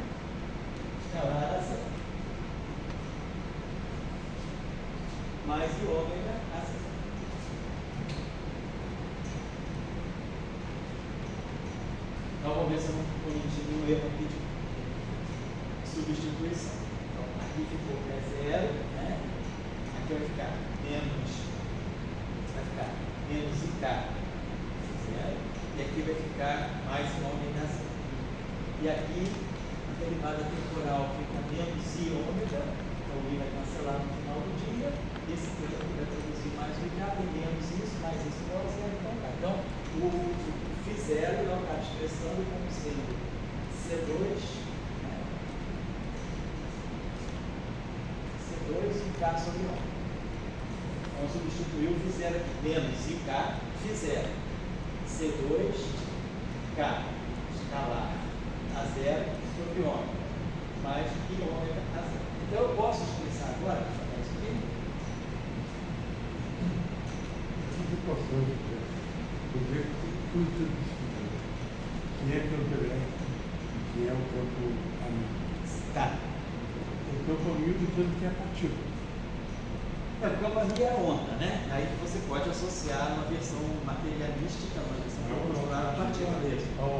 escalar a zero. Mais o ômega a zero. Então vamos ver se eu não cometi nenhum erro aqui de substituição. Então aqui ficou que é zero, né? Aqui vai ficar menos IK zero, e aqui vai ficar mais um ômega zero. E aqui a derivada temporal fica menos I ômega, então o I vai cancelar no final do dia, esse aqui vai produzir mais o IK, tem menos isso, mais isso igual a zero, então tá. Então o φ zero eu acabo expressando como sendo C2 IK sobre ômega. Vamos substituir o φ zero aqui, menos IK φ zero, C2K escalar a zero sobre ômega, mais I ômega a zero. Então eu posso expressar agora, isso aqui? Porque tudo isso quem é campo elétrico e quem é o campo amigo. Tá. O campo amigo dizendo que é partícula. O campo amigo é a onda, né? Aí você pode associar uma versão materialística, uma versão proporcional a partícula mesmo. Então, o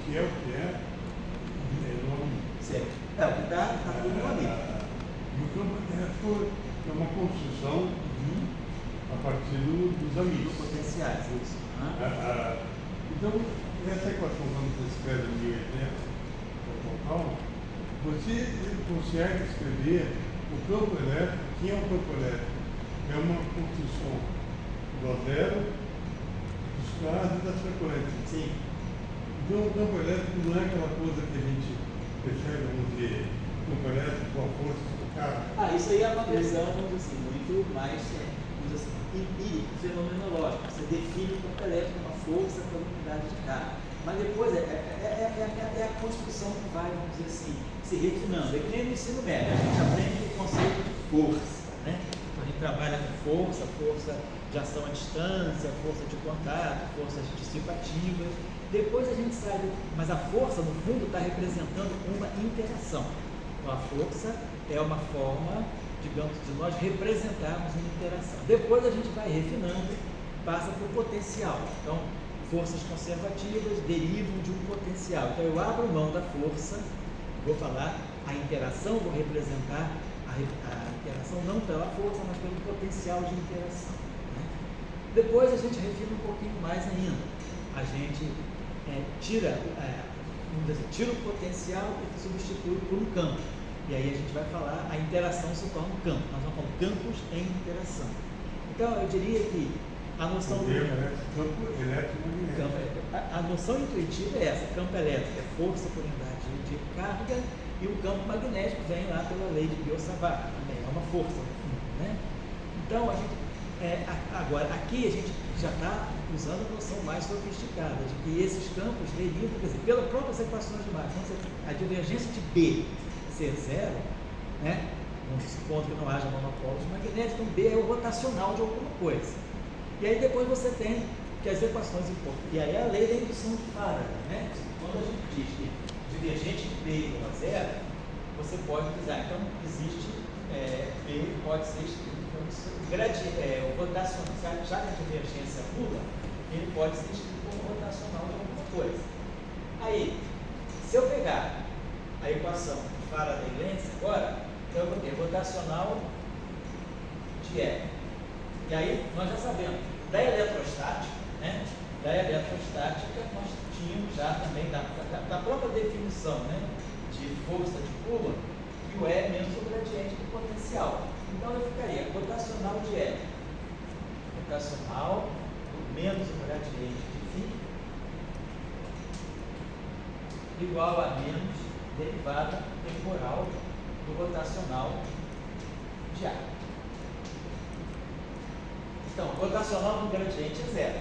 que é nome. Certo. O que está tudo no amigo. E o campo elétrico é uma construção a partir dos amigos. Potenciais, isso. Então, essa equação, quando você escreve 1080 total, você consegue escrever o campo elétrico. Quem é o campo elétrico? É uma construção do zero, dos carros e das frequências. Sim. Então, o campo elétrico não é aquela coisa que a gente percebe, vamos dizer, o campo elétrico com a força do carro. Isso aí é uma versão, vamos dizer assim, muito mais, vamos dizer assim, fenomenológica. Você define o campo elétrico como uma força pela unidade de carga. Mas depois é a construção que vai, vamos dizer assim, se refinando. É que nem no ensino médio, a gente aprende o conceito de força, né? A gente trabalha com força de ação à distância, força de contato, forças dissipativas. Depois a gente sabe, mas a força, no fundo, está representando uma interação. Então, a força é uma forma, digamos, de nós representarmos uma interação. Depois a gente vai refinando, passa para o potencial. Então, forças conservativas derivam de um potencial. Então, eu abro mão da força, vou falar a interação, vou representar a interação não pela força, mas pelo potencial de interação. Né? Depois a gente refina um pouquinho mais ainda. A gente tira o potencial e substitui por um campo. E aí a gente vai falar, a interação se torna um campo. Nós vamos falar campos em interação. Então, eu diria que a noção do campo eletromagnético. A noção intuitiva é essa: campo elétrico é força por unidade de carga, e o campo magnético vem lá pela lei de Biot-Savart, também é uma força, né? Então, agora, aqui a gente já está usando a noção mais sofisticada de que esses campos derivam, quer dizer, pelas próprias equações de Maxwell. Então, a divergência de B ser zero, né? Supondo que não haja monopolos magnéticos, então B é o rotacional de alguma coisa. E aí depois você tem que as equações importantes. E aí é a lei da indução de Faraday, né? Quando a gente diz que divergente de B igual a zero, você pode usar. Então, existe B pode ser escrito como o rotacional. Já que a divergência é nula, ele pode ser escrito como rotacional de alguma coisa. Aí, se eu pegar a equação de Faraday-Lenz agora, então eu vou ter rotacional de E. E aí, nós já sabemos, da eletrostática, né? Da eletrostática, nós tínhamos já também, da própria definição, né? De força de Coulomb, que o E é menos o gradiente do potencial. Então, eu ficaria rotacional de E, rotacional menos o gradiente de φ, igual a menos derivada temporal do rotacional de A. Então, o rotacional do gradiente é zero.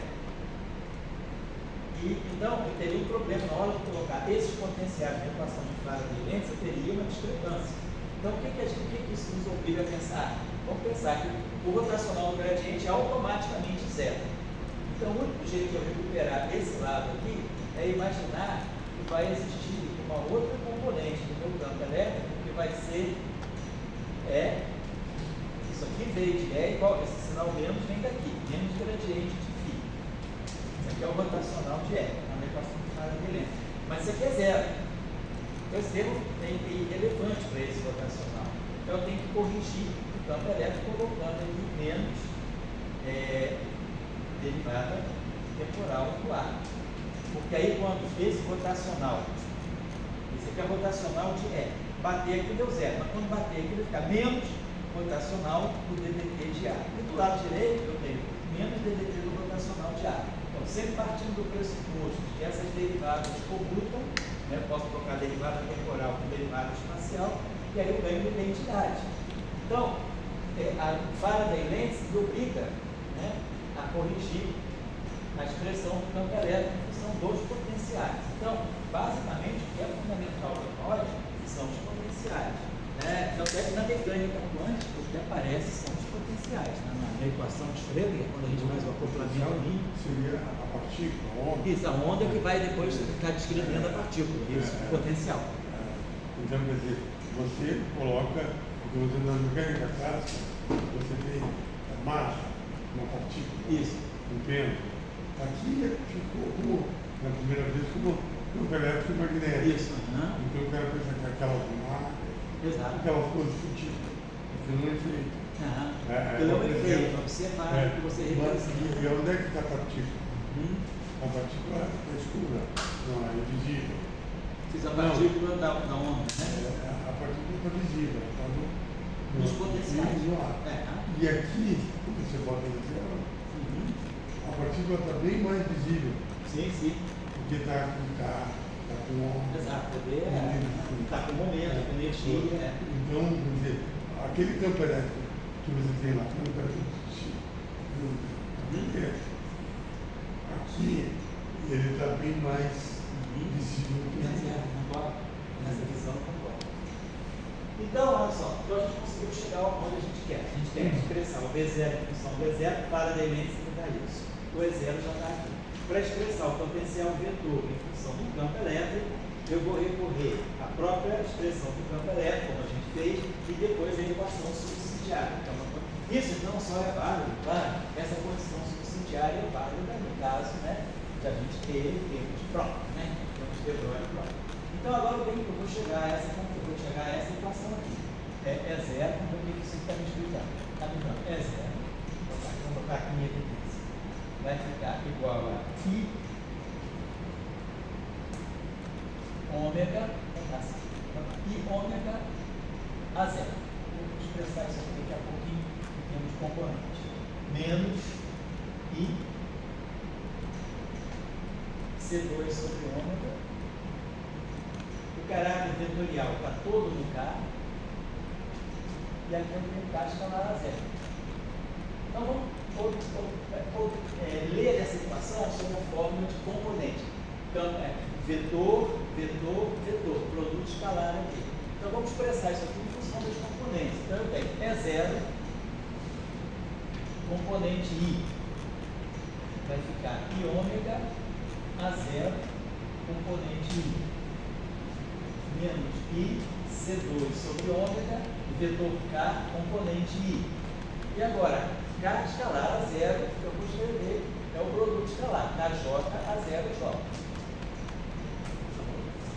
E, então, eu teria um problema na hora de colocar esses potenciais na equação de Faraday-Lenz, eu teria uma discrepância. Então, o que isso nos obriga a pensar? Vamos pensar que o rotacional do gradiente é automaticamente zero. Então, o único jeito de eu recuperar esse lado aqui é imaginar que vai existir uma outra componente do meu campo elétrico que vai ser isso aqui veio de E igual, esse sinal menos vem daqui, menos gradiente de φ. Isso aqui é o rotacional de E, na equação de Faraday-Lenz. Mas isso aqui é zero. Então esse termo tem irrelevante para esse rotacional. Então eu tenho que corrigir o campo elétrico colocando aqui menos derivada temporal do ar. Porque aí quando esse rotacional, esse aqui é rotacional de E, bater aqui deu zero, mas quando bater aqui vai ficar menos rotacional do DDT de A. E do lado direito eu tenho menos DDT do rotacional de A. Então, sempre partindo do pressuposto de que essas derivadas commutam, né? Posso trocar derivada temporal com derivada espacial, e aí eu ganho identidade. Então, a Faraday-Lenz me obriga, né, a corrigir a expressão do campo elétrico, que são dois potenciais. Então, basicamente, o que é fundamental para nós são os potenciais. Então, na mecânica quântica, o que aparece são os potenciais. Na equação de Schrödinger, quando a gente faz o acoplamento mínimo, seria a partícula, a onda. Isso, a onda que vai depois ficar descrevendo a partícula, isso, o potencial. Então, quer dizer, você coloca, na mecânica clássica, você tem a massa, uma partícula, isso, um pêndulo. Aqui ficou como, na primeira vez, como um elétrico e magnético. Isso. Então eu quero pensar que aquela marca, aquelas coisas sutis, aquilo não é efeito. Aquilo é um efeito, observar que você representa. E onde é que está a partícula? A partícula é escura, não, é invisível. Fiz a partícula da onda, né? A partícula está visível, está nos potenciais. E aqui, você bota no zero, a partícula está bem mais visível. Sim. Porque está com onda. Exato, está com momento, com energia. Então, quer dizer, aquele campo elétrico que você tem lá, aqui ele está bem mais visível do que nessa visão, concordo. Então, olha só, então a gente conseguiu chegar onde a gente quer. A gente tem que expressar o V0 em função do E0, Faraday-Lenz me dá isso. O E0 já está aqui. Para expressar o potencial vetor em função do campo elétrico, eu vou recorrer à própria expressão do campo elétrico, como a gente fez, e depois a equação subsidiária. Então, isso não só é válido, claro, essa condição subsidiária é válida no caso, né, de a gente ter termos próprios, né, termos de Broglie próprio. Então, agora bem que eu vou chegar a essa equação aqui. É zero, então o que isso está me explicando? Está me dando, é zero. Vou botar aqui em evidência. Vai ficar igual a I ômega, I ômega a zero. Vou expressar isso aqui daqui a pouquinho em termos de componentes. Menos I C2 sobre ômega. O caráter vetorial está todo no K. E aqui eu tenho K escalar a zero. Então vamos ler essa equação sob uma fórmula de componente. Então, vetor, vetor, vetor, produto escalar aqui. Então vamos expressar isso aqui em função dos componentes. Então eu tenho E0, componente I, vai ficar I ômega a zero, componente I, menos I C2 sobre ômega, vetor K, componente I. E agora, K escalar a zero, eu vou escrever, é o produto escalar, KJ a zero J.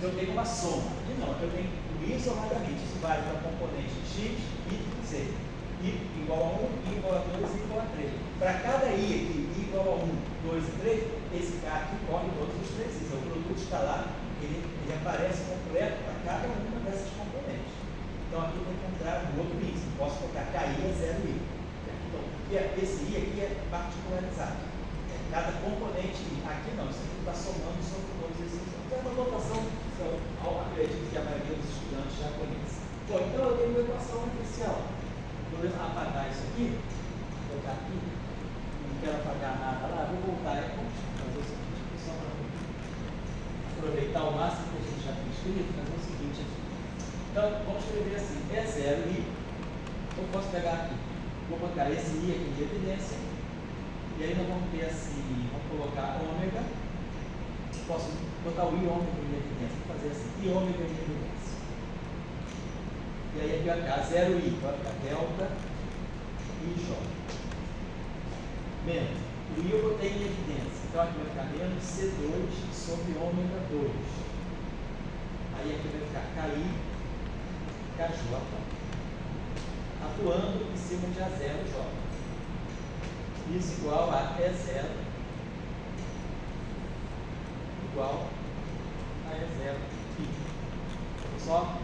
Eu tenho uma soma. E não, eu tenho isoladamente. Isso vale para componente x, y e z. I igual a 1, I igual a 2, I igual a 3. Para cada I aqui, I igual a 1, 2 e 3, esse K aqui corre todos os três I's. O produto escalar, ele aparece completo para cada uma dessas componentes. Então aqui eu vou encontrar um outro I. Não posso colocar KI é 0I. Então, esse I aqui é particularizado. Cada componente I. Aqui não, isso aqui está somando sobre todos esses. Então é uma notação que eu acredito que a maioria dos estudantes já conhece. Bom, então eu tenho uma equação matricial. Vou apagar isso aqui, vou colocar aqui, não quero apagar nada lá, vou voltar e fazer o seguinte aqui, só para aproveitar o máximo que a gente já tem escrito, fazer o seguinte aqui. Então, vamos escrever assim, E0I, eu posso pegar aqui, vou botar esse I aqui de evidência, e aí nós vamos ter assim, vamos colocar ômega, posso botar o I ômega em evidência, vou fazer assim, I ômega em evidência. E aí aqui vai ficar 0I, vai ficar delta IJ. Menos. O I eu botei em evidência. Então aqui vai ficar menos C2 sobre ômega 2. Aí aqui vai ficar KI, KJ, atuando em cima de A0J. Isso igual a E0 igual a E0I. Só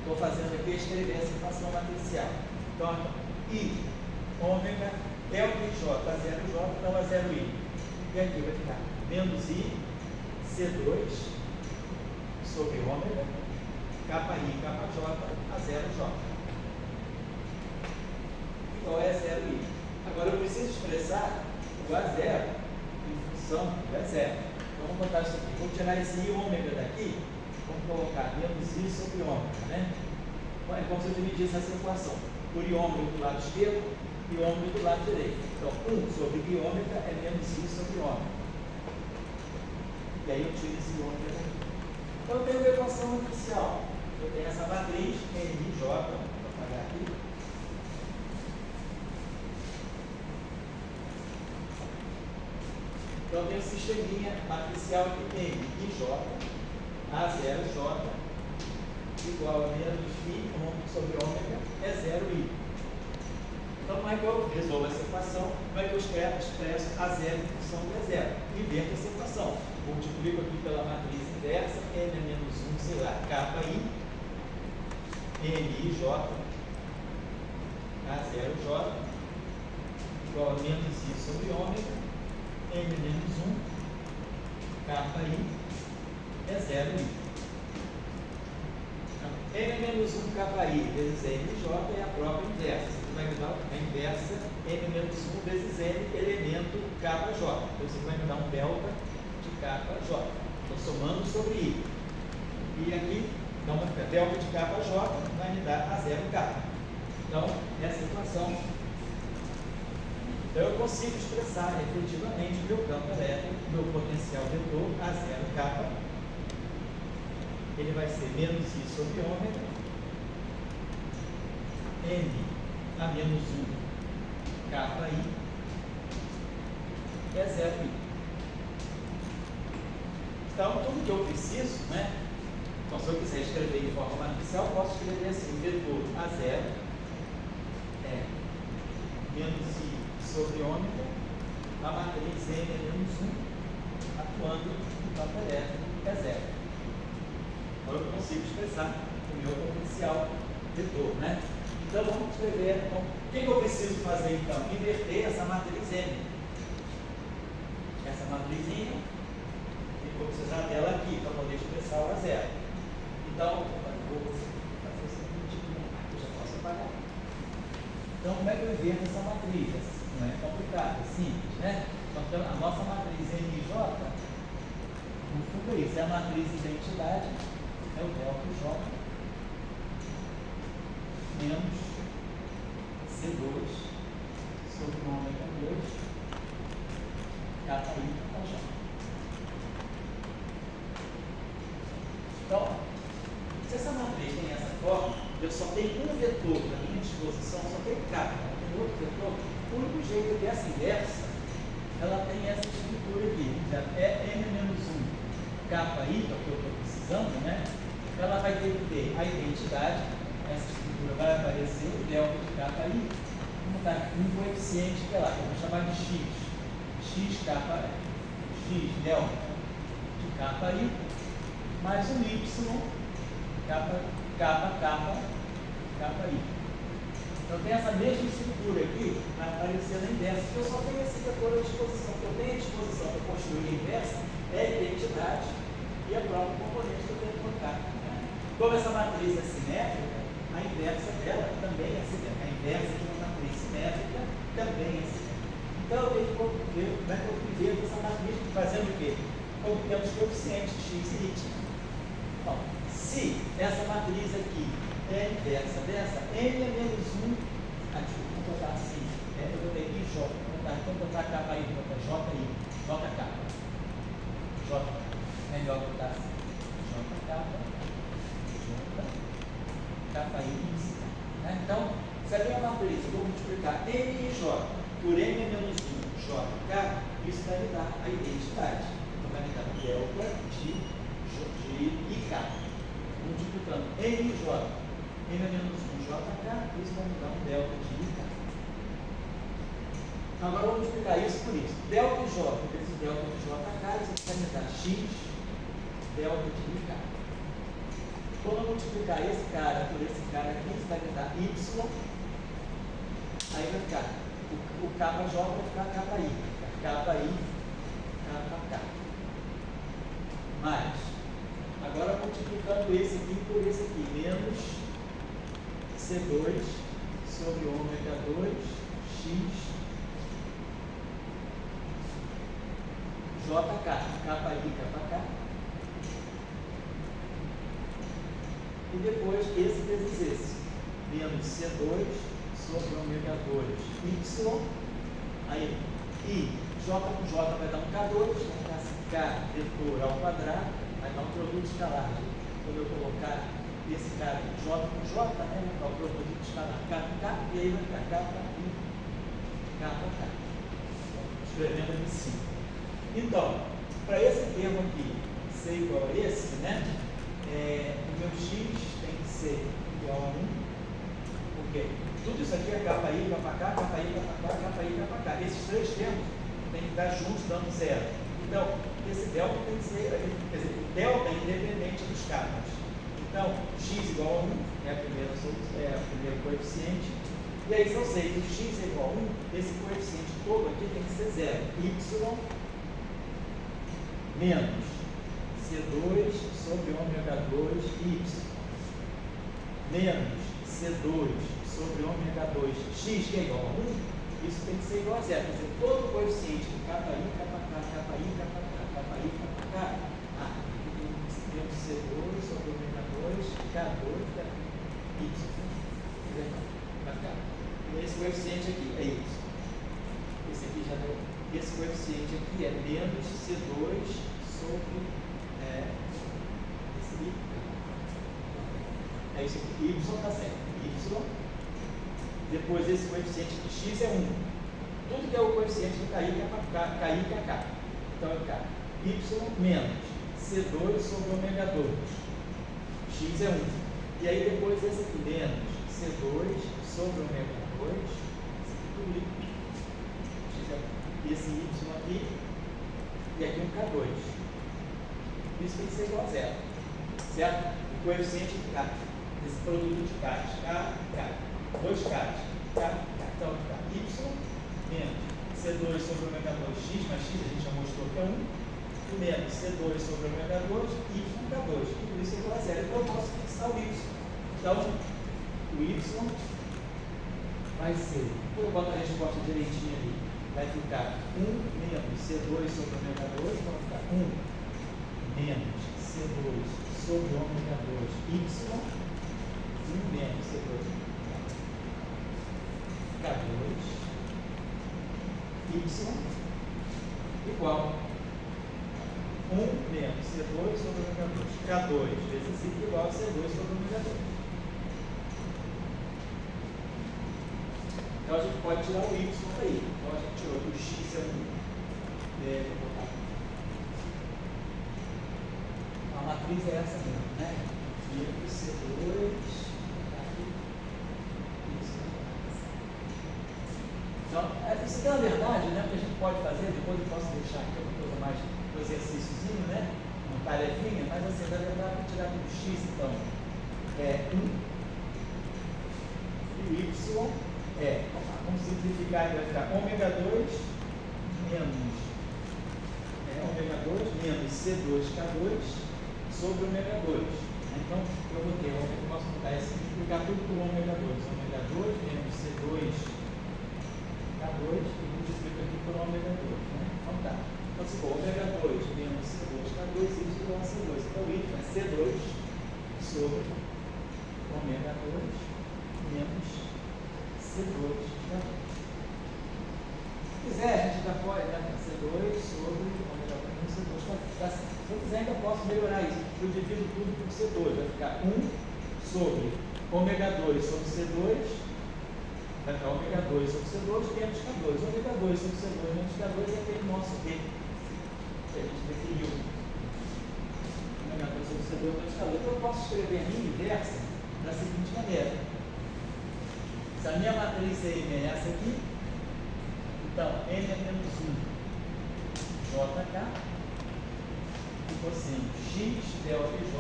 estou fazendo aqui escrever essa equação matricial. Então, I, ômega, delta IJ a 0J, então a 0I. E aqui vai ficar menos I, C2 sobre ômega, KI, KJ a 0J. Igual a 0I. Agora eu preciso expressar o A0 em função do E0. Então vamos botar isso aqui. Vou tirar esse I ômega daqui. Vamos colocar menos I sobre ômega, né? É como se eu dividisse essa equação por I ômega do lado esquerdo e I ômega do lado direito. Então, 1 sobre I ômega é menos I sobre ômega. E aí eu tiro esse I ômega daqui. Então, eu tenho uma equação matricial. Eu tenho essa matriz, NIJ, vou apagar aqui. Então, eu tenho um sisteminha matricial que tem IJ A0J igual a menos I sobre ômega é 0I. Então, como é que eu resolvo essa equação? Como é que eu expresso A0 em função de E0? Inverto essa equação. Multiplico aqui pela matriz inversa, N é menos 1, sei lá, KI, NIJ, A0J, igual a menos I sobre ômega, N é menos 1, KI, é 0I. N é menos 1 KI vezes NJ é a própria inversa. Você vai me dar a inversa N menos 1 vezes N elemento KJ. Então você vai me dar um delta de KJ. Estou somando sobre I. E aqui, então, delta de KJ vai me dar a 0K. Então, essa equação. Então eu consigo expressar efetivamente o meu campo elétrico, meu potencial potencial vetor A0 capa, ele vai ser menos I sobre ômega, N a menos 1 capa I, é 0I. Então, tudo que eu preciso, né? Então, se eu quiser escrever em forma matricial, eu posso escrever assim: o vetor A0 é menos I sobre ômega, a matriz N é menos 1, atuando no campo elétrico é 0. Então, eu consigo expressar o meu potencial vetor, né? Então, vamos escrever. Então, o que eu preciso fazer, então? Inverter essa matriz N. Essa matriz N, eu vou precisar dela aqui para poder expressar o A0. Então, eu vou fazer o seguinte, aqui eu já posso apagar. Então, como é que eu inverto essa matriz? Não é complicado, é simples, né? Então, a nossa matriz NJ, no fundo é isso, é a matriz identidade, é o delta J, menos C2 sobre ômega 2, capa I capa J. Então, se essa matriz tem essa forma, eu só tenho um vetor à minha disposição, só tenho capa, não tem outro vetor. O único jeito dessa inversa, ela tem essa estrutura aqui, é N-1 capa I, que é o que eu estou precisando, né? Ela vai ter que ter a identidade, essa estrutura vai aparecer, o delta de capa I, vamos dar um coeficiente que é lá, que eu vou chamar de X, X capa X delta de capa I, mais um Y capa I. Então tem essa mesma estrutura aqui, vai aparecer na inversa, porque eu só tenho esse vetor à disposição. O que eu tenho à disposição para construir a inversa é a identidade e a própria componente que eu tenho que colocar. Né? Como essa matriz é simétrica, a inversa dela também é simétrica. A inversa de uma matriz simétrica também é simétrica. Então eu tenho que ver como é que eu inverto essa matriz fazendo o quê? Obtemos coeficientes x e y. Bom, se essa matriz aqui é inversa dessa, N é menos 1, vamos botar assim, eu botei I J, vamos botar capa I, vou botar JI, JK. J, melhor botar assim, JK I, né? Então, se a minha matriz, eu vou multiplicar N e J por N é menos 1, JK, isso vai me dar a identidade. Então, vai me dar delta de IK. Multiplicando N e J, N é menos 1 JK, isso vai me dar um delta de IK. Agora eu vou multiplicar isso por isso. Delta de J vezes delta de JK, isso vai me dar X delta de IK. Quando eu multiplicar esse cara por esse cara aqui, isso vai me dar Y, aí vai ficar, o KJ vai ficar KI, KK. Mais, agora multiplicando esse aqui por esse aqui, menos C2 sobre ômega 2, X, JK, KI, KK. E depois esse vezes esse, menos C2 sobre ômega 2, Y, aí, I, J com J vai dar um K2, vai ficar assim, K vetor ao quadrado, vai dar um produto escalar. Quando eu colocar esse cara J com J, né, vai dar o produto escalar K com K, e aí vai ficar K com I, K com K. Escrevendo aqui em cima. Então, para esse termo aqui ser igual a esse, né, o meu X tem que ser igual a 1, porque tudo isso aqui é KI, KK. Esses três termos têm que estar juntos dando zero. Então, esse delta tem que ser, quer dizer, o delta é independente dos capas. Então, x igual a 1 é o primeiro coeficiente. E aí, se eu sei que o x é igual a 1, esse coeficiente todo aqui tem que ser zero. Y menos C2 sobre ômega 2 y menos C2 sobre ômega 2 x, que é igual a 1, isso tem que ser igual a zero. Quer dizer, todo coeficiente de KI, temos C2 sobre ômega 2, K2, y. E esse coeficiente aqui é y. Esse aqui já deu. Esse coeficiente aqui é menos C2 é isso aqui, y está certo. Y, depois esse coeficiente de x é 1. Tudo que é o coeficiente do Kaique é para Kaique é K. Então vai ficar y menos C2 sobre ômega 2. X é 1. E aí depois esse aqui menos C2 sobre ômega 2. Tudo líquido. E esse y aqui. E aqui um K2. Isso tem que ser igual a zero. Certo? O coeficiente de K. Esse produto de K. K, K. 2 K. K, K. Então vai ficar y menos C2 sobre ômega 2x, mas x a gente já mostrou que é 1, e menos C2 sobre ômega 2, y K2. Tudo isso é igual a zero. Então eu posso fixar o y. Então, o y vai ser, quando eu boto a resposta direitinho ali, vai ficar 1 menos C2 sobre ômega 2, então vai ficar 1 menos C2 sobre ômega 2, y, 1 menos C2 K2, y igual 1 menos C2 sobre ômega 2. K2 vezes y igual a C2 sobre ômega 2. Então a gente pode tirar o y daí. Então a gente tirou que o x é 1. Vou botar. A matriz é essa mesmo, né? E o C2. Então, isso é a verdade, né? O que a gente pode fazer, depois eu posso deixar aqui uma coisa mais, um exercíciozinho, né? Uma tarefinha, mas assim, na verdade, vou tirar aqui do x, então, é 1, e o y é, vamos simplificar, vai ficar ômega 2 menos, ômega 2 menos C2K2 sobre ômega 2. Então, eu vou ter, eu posso mudar esse, simplificar tudo por ômega 2. Ômega 2 menos C2 K2 e multiplica aqui por ômega 2, né? Então tá. Então se for ômega 2 menos C2 K2, y igual a C2. Então y é C2 sobre ômega 2 menos C2 K2. Se quiser, a gente já pode, né? C2 sobre ômega 2 menos C2 K2. Se eu quiser, ainda posso melhorar isso. Eu divido tudo por C2. Vai ficar 1 sobre ômega 2 sobre C2. Vai ficar ômega 2 sobre C2 menos K2. Ômega 2 sobre C2 menos K2 é aquele nosso B que a gente definiu. Ômega 2 sobre C2 menos K2. Então eu posso escrever a linha inversa da seguinte maneira. Se a minha matriz M é essa aqui, então M é menos 1 JK ficou assim, X delta J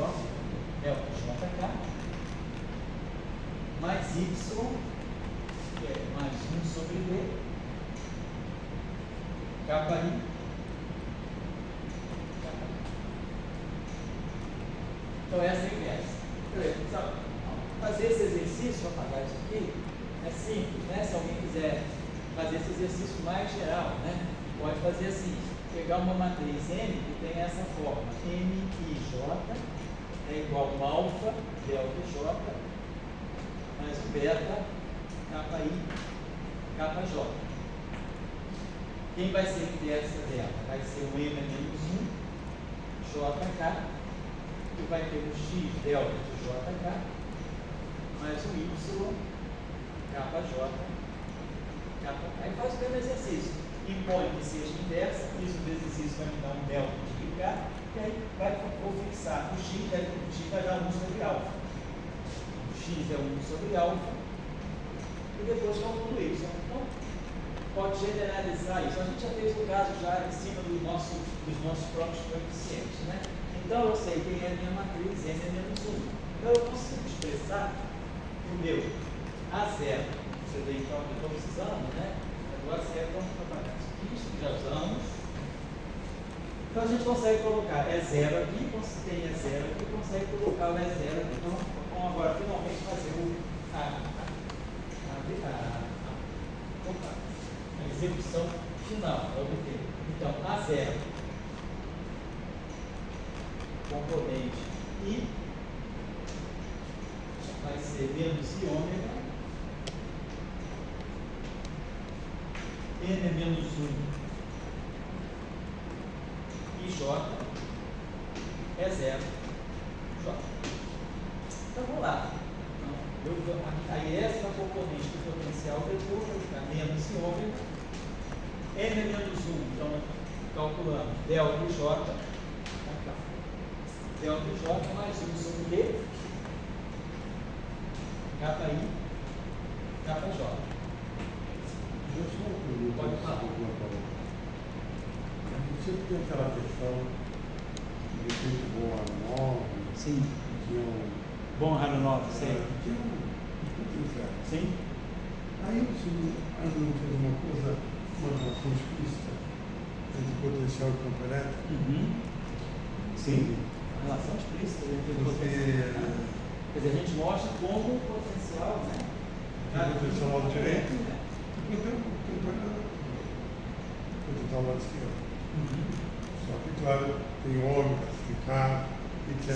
delta JK mais Y mais 1 sobre D, KI, Então essa é a inversa. Fazer esse exercício, vou apagar isso aqui, é simples, né? Se alguém quiser fazer esse exercício mais geral, né? Pode fazer assim, pegar uma matriz M que tem essa forma, MIJ é igual a alfa delta J mais o beta KI, KJ. Quem vai ser inversa dela? Vai ser o M menos 1, JK, que vai ter o X delta de JK, mais o Y, KJ, KK. Aí faz o mesmo exercício. Impõe que seja inversa, isso vezes isso vai me dar um delta de K, e aí vou fixar o X, o X vai dar 1 sobre alfa. O X é 1 sobre alfa. E depois calculo y. Então, pode generalizar isso. A gente já fez o caso já em cima dos nossos próprios coeficientes, né? Então, eu sei quem é a minha matriz, M é menos 1. Então, eu consigo expressar o meu A0. Você vê, então, que estou precisando, né? Agora, A0, vamos trabalhar isso que já usamos. Então, a gente consegue colocar E0 aqui, tem E0 aqui, consegue colocar o E0 aqui. Então, vamos agora, finalmente, fazer a execução final, para obter. Então, A0, componente I, vai ser menos I ômega, N é menos 1, IJ, é 0, J. Então, vamos lá. Aí essa componente do potencial vetor vai ficar menos em ômega, n menos 1, então calculamos del de J, del de J mais 1 sobre D, kappa I, kappa J. Pode falar. Sempre tem aquela questão de efeito Born-Hammond. Sim. Que é Born-Hammond, sim. Que é um potencial. Sim. Aí você não fez uma coisa, uma relação explícita entre potencial e campo elétrico? Sim. A relação explícita entre o potencial. Quer dizer, a gente mostra como o potencial, né? O potencial ao direito e o campo elétrico. O potencial ao lado esquerdo. Só que, claro, tem ômega, tem K, etc.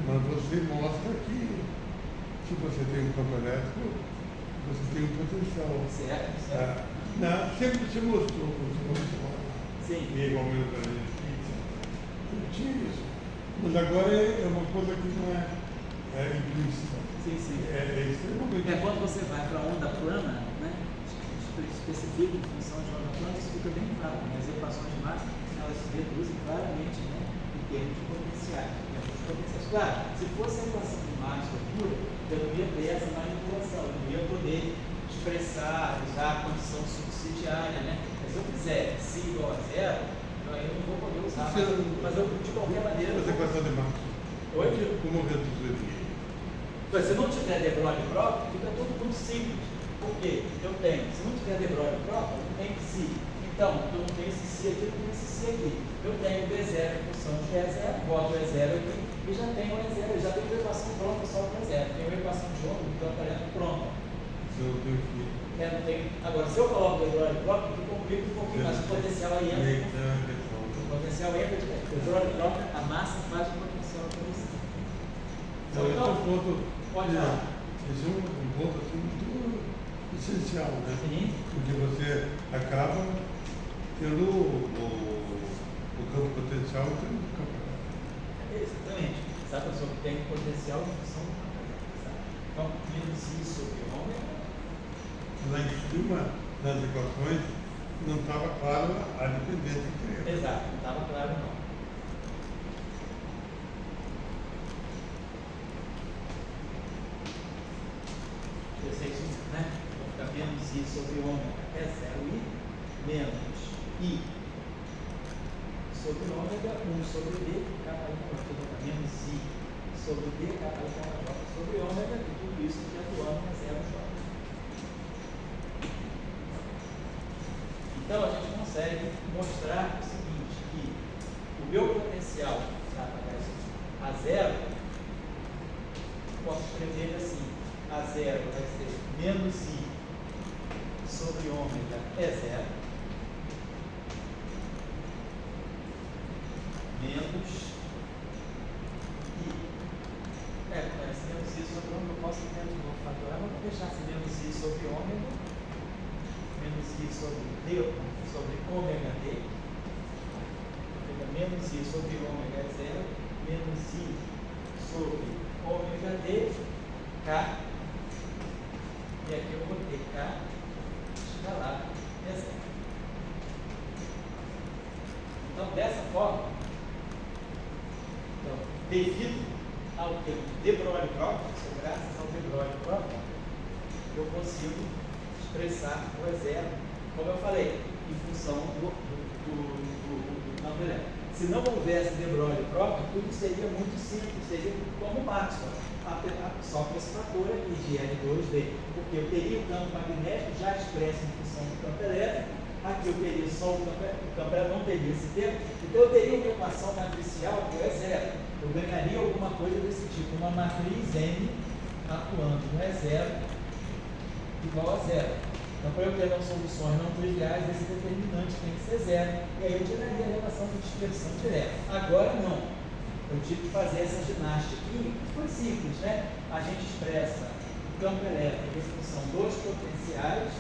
Mas você mostra que se você tem um campo elétrico, você tem um potencial. Certo. Sempre você mostrou, Sim. E igual mesmo para a gente, não tinha isso. Mas agora é uma coisa que não é implícita. Sim. É extremamente. Quando você vai para a onda plana, né? Especifica em função de onda plana, isso fica bem claro. As equações de massa, elas se reduzem claramente, né? Em termos de potenciais. Claro, se fosse a equação de massa pura, eu não ia ter essa manipulação, eu não ia poder expressar, usar a condição subsidiária, né? Mas se eu fizer C igual a zero, aí eu não vou poder usar, mas eu, de qualquer maneira... Mas a equação de massa. Oi? Como reduziria? Mas se não tiver de Broglie próprio, fica tudo muito simples. Por quê? Eu tenho, se não tiver de Broglie próprio, eu tenho C. Então, eu não tenho esse C aqui, eu tenho esse C aqui. Eu tenho o B0 em função de E0, boto o E0 aqui e já tenho o E0, já tenho a equação pronta só para E0. Tenho a equação de onda, então aparelho pronta. Se eu tenho que... Não tenho. Agora, se eu coloco o de Broglie próprio, que complica um pouquinho mais. O potencial aí entra. O potencial entra de o Broglie próprio, a massa faz o potencial aparecer. Então, pode falar. Esse é um ponto assim, muito essencial, né? Sim. Porque você acaba tendo o campo potencial e tendo o campo elétrico. Exatamente. Sabe, a pessoa que tem potencial em função do campo elétrico. Então, menos I sobre ômega. Lá em cima, nas equações, não estava claro a dependência entre eles. Exato, não estava claro não. Eu sei isso, né? Vou ficar menos I sobre ômega é 0I, menos I sobre ômega, 1 sobre D, kappa I, menos I sobre D, kappa I, kappa J sobre ômega, e tudo isso que atuando é 0J. Então a gente consegue mostrar o seguinte, que o meu potencial a zero, posso escrever assim, a zero vai ser menos I sobre ômega é zero, menos I. Parece menos I sobre ômega, eu posso vou fatorar, mas vou deixar assim, menos I sobre ômega, menos I sobre D, sobre ômega D, fica menos I sobre ômega é zero, menos I sobre ômega D, K, e aqui eu vou ter K escalar é zero. Então, dessa forma, devido ao termo de Broglie próprio, graças ao de Broglie próprio, eu consigo expressar o E0, como eu falei, em função do campo elétrico. Se não houvesse de Broglie próprio, tudo seria muito simples, seria como o Maxwell, só com esse fator aqui de L2D, porque eu teria o campo magnético já expresso em função do campo elétrico, aqui eu teria só o campo elétrico, não teria esse termo, então eu teria uma equação matricial que é zero. Eu ganharia alguma coisa desse tipo, uma matriz M atuando no E0 igual a zero. Então, para eu ter soluções não triviais, esse determinante tem que ser zero, e aí eu tiraria a relação de dispersão direta. Agora não. Eu tive que fazer essa ginástica aqui, que foi simples, né? A gente expressa o campo elétrico em função dos potenciais,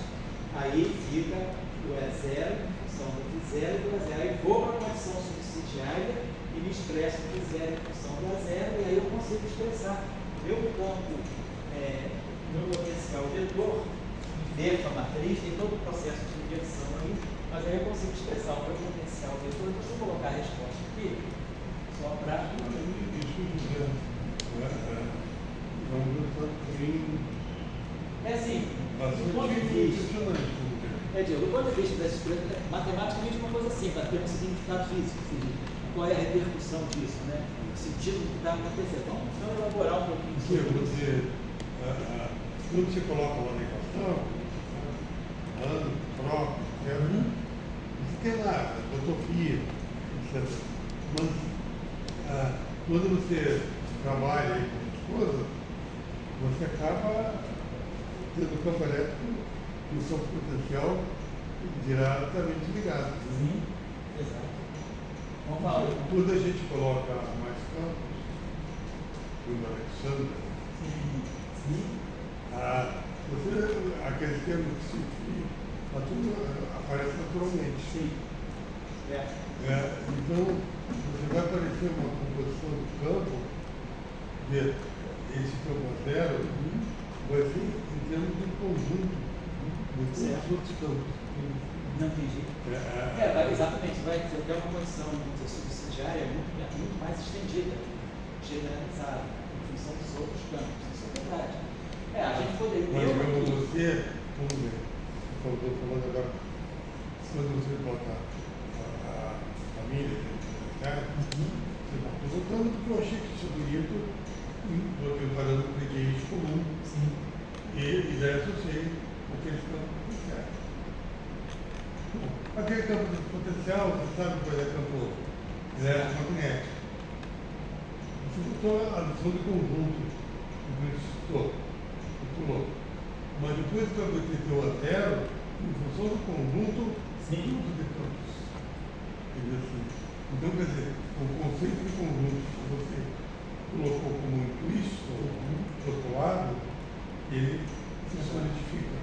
aí fica o E0 em função do Φ0 e do E0. Aí vou para a condição subsidiária e me expresso o Φ0 em função do E0, e aí eu consigo expressar o meu campo meu potencial vetor, inverto a matriz, tem todo o processo de inversão aí, mas aí eu consigo expressar o meu potencial vetor. Deixa eu colocar a resposta aqui, só para. É assim, do ponto de vista. Do ponto de vista das expressões, matematicamente é uma coisa assim, para ter um significado físico, ou seja, qual é a repercussão disso, né? O sentido do que está acontecendo. Então, vamos elaborar um pouquinho sobre isso. Quando você coloca lá na equação, ano, próprio, você tem lá a fotografia, etc. Mas quando você trabalha aí com coisas, você acaba tendo o campo elétrico e o campo potencial diretamente ligados. Sim, exato. Vamos falar. Quando a gente coloca mais campos, como Alexandre, aquele termo que se tudo aparece naturalmente. Sim. Então, você vai aparecer uma composição do campo, esse campo zero, vai ser em termos de conjunto de todos os outros campos. Não entendi. Exatamente, vai ter até uma condição subsidiária muito mais estendida, generalizada, em função dos outros campos. Isso é verdade. A gente poderia ter. Mas vamos ver, estou falando agora, quando você bota a família, você está voltando porque eu achei que isso é bonito, porque o parâmetro de eixo comum. Sim. E daí associei aqueles campos potenciais. Aquele campo de potencial, você sabe qual é o campo eletromagnético. Você botou a noção de conjunto, pulou. Mas depois que eu obteceu a zero, em função do conjunto, conjunto de campos. Assim. Então, quer dizer, o conceito de conjunto que você colocou como implícito, postulado, ele se solidifica.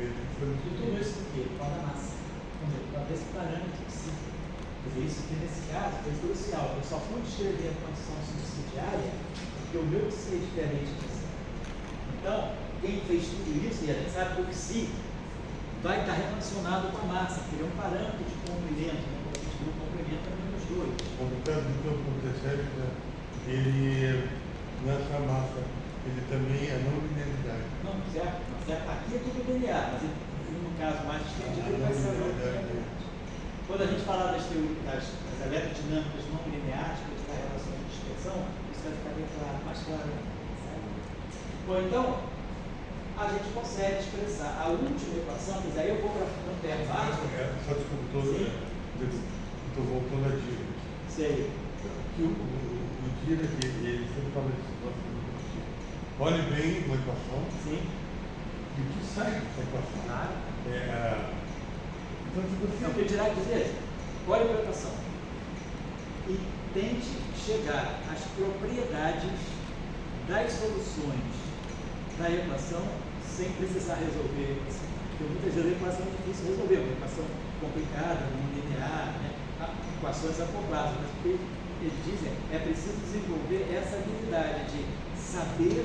E tudo isso por quê? Por causa da massa. Por causa desse parâmetro psíquico. Quer dizer, isso que nesse caso foi crucial. Eu só fui descrever a condição subsidiária porque o meu psi é diferente disso. Então, quem fez tudo isso, e a gente sabe que o psi vai estar relacionado com a massa, porque ele é um parâmetro de comprimento, né? Quando a gente viu o comprimento é menos 2. Quando o caso do campo potencial, ele não é só massa, ele também é não linearidade. Não, certo. Aqui é tudo linear, mas no caso mais estendido ele vai ser não linear. Quando a gente falar das eletrodinâmicas não lineares, que está em relação à dispersão, isso vai ficar bem claro, mais claro. Bom, então, a gente consegue expressar a última equação, quer dizer, aí eu vou para a terra básica. Só desculpa, estou voltando a Dirac. Sei. O Dirac, ele sempre fala isso. Olhe bem uma equação. Sim. E o que sai dessa equação? Claro. Então, se você... Não, o que eu dirá dizer, olhe para a equação e tente chegar às propriedades das soluções da equação sem precisar resolver. Porque muitas vezes a equação é difícil de resolver, uma equação complicada, não linear, né? Equações acopladas, mas porque eles dizem é preciso desenvolver essa habilidade de saber,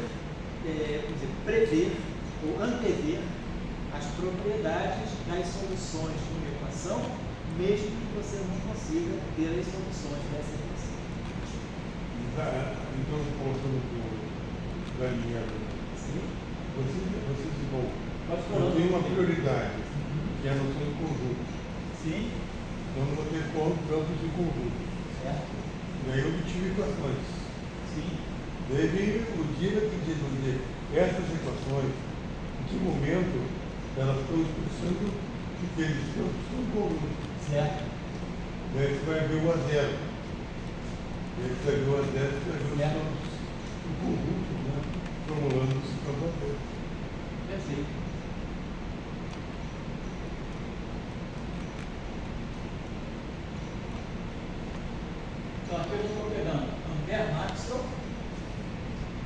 prever ou antever as propriedades das soluções de uma equação, mesmo que você não consiga ter as soluções dessa equação. Então, colocando o galinheiro, você tem uma prioridade, que é a noção de conjunto. Sim. Então, eu vou ter campos de conjunto. Certo. E aí eu obtive equações. Sim. Daí vem o dia que diz essas equações, em que momento elas estão expressando que aqueles campos são conjuntos. Certo. Daí você vai ver o A zero. Daí você vai ver o A zero, você vai ver os campos em conjunto, né? Formulando esse campo A zero. Perfeito. Então aqui eu estou pegando Ampère Maxwell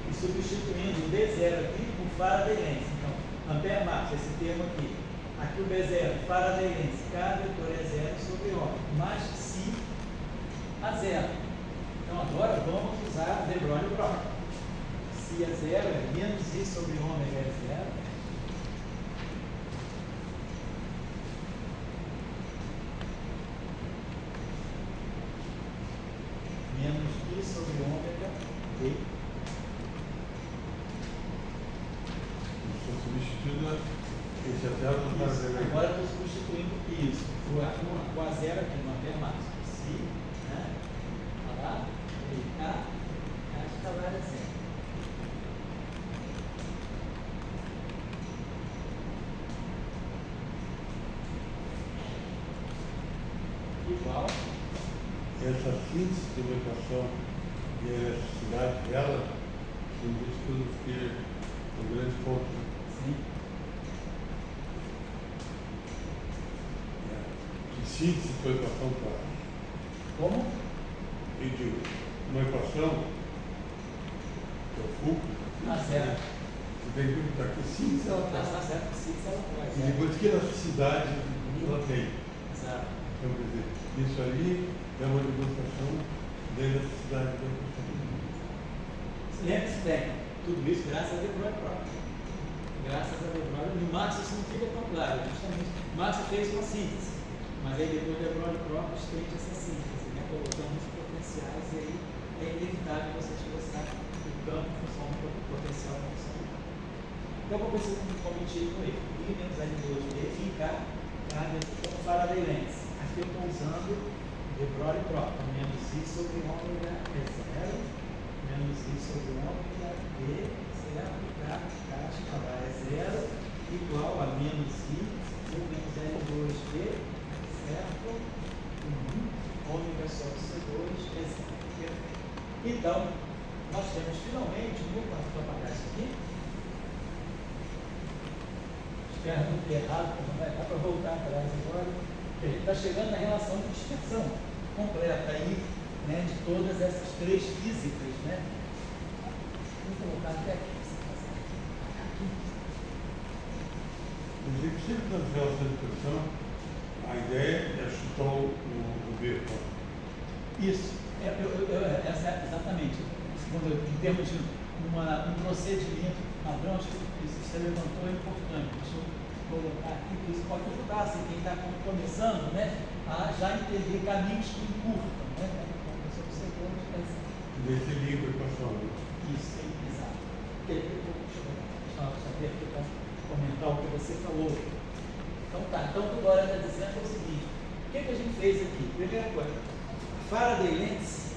e substituindo o D0 aqui por Faraday-Lenz. Então, Ampère Maxwell, esse termo aqui. Aqui o B0, Faraday-Lenz, K vetor é 0 sobre O, mais psi a 0. Então agora vamos usar o de Broglie próprio. Si é zero, é menos I sobre ômega é zero. Menos I sobre ômega D. Estou substituindo esse a zero no caso dele. Agora estou substituindo isso. O A zero aqui no ampere máximo. Si, né? Olha lá, e A escalar é zero. Igual. Essa síntese de uma equação de elasticidade dela, sem estudos que é um grande ponto. Sim. Que síntese foi a equação para. Como? Eu digo, uma equação que é o Fulcro. Certo. Você tem que perguntar que síntese ela Tá traz. certo, sim, ela traz. E depois que elasticidade ela tem. Exato. Então, quer dizer, isso ali é uma demonstração da elasticidade da equação. Lembre-se bem, tudo isso graças a De Broglie próprio. Graças a De Broglie. No Marx isso não fica tão claro, justamente. Marx fez uma síntese, mas aí depois De Broglie próprio estende essa síntese, né, colocando os potenciais, e aí é inevitável você expressar o campo em função do potencial em função do campo. Então, eu vou precisar cometer com ele. I menos L2D e K, como Faraday Lens. Aqui eu estou usando De Broglie próprio, menos I sobre ômega é zero. Menos I sobre ômega D, certo? K escalar é zero, igual a menos I por menos L2D, certo? Ômega sobre C2 é zero. Então, nós temos finalmente, vou apagar isso aqui. Espero não ter errado, não vai dar para voltar atrás agora, porque a gente está chegando na relação de dispersão completa aí, né, de todas essas três físicas, né? Vou colocar até aqui. Eu digo que sempre nas relações de pressão, a ideia é chutar o B. Isso, essa é exatamente. Em termos de um procedimento padrão, acho que isso você levantou é importante. Deixa eu colocar aqui, que isso pode ajudar assim, quem está começando, né, a já entender caminhos que encurtam, né? Desse livro, equação. Isso, exato. Deixa eu saber aqui para comentar o que você falou. Então tá, então o Dória está dizendo o seguinte, o que a gente fez aqui? Primeira coisa, a Faraday Lens,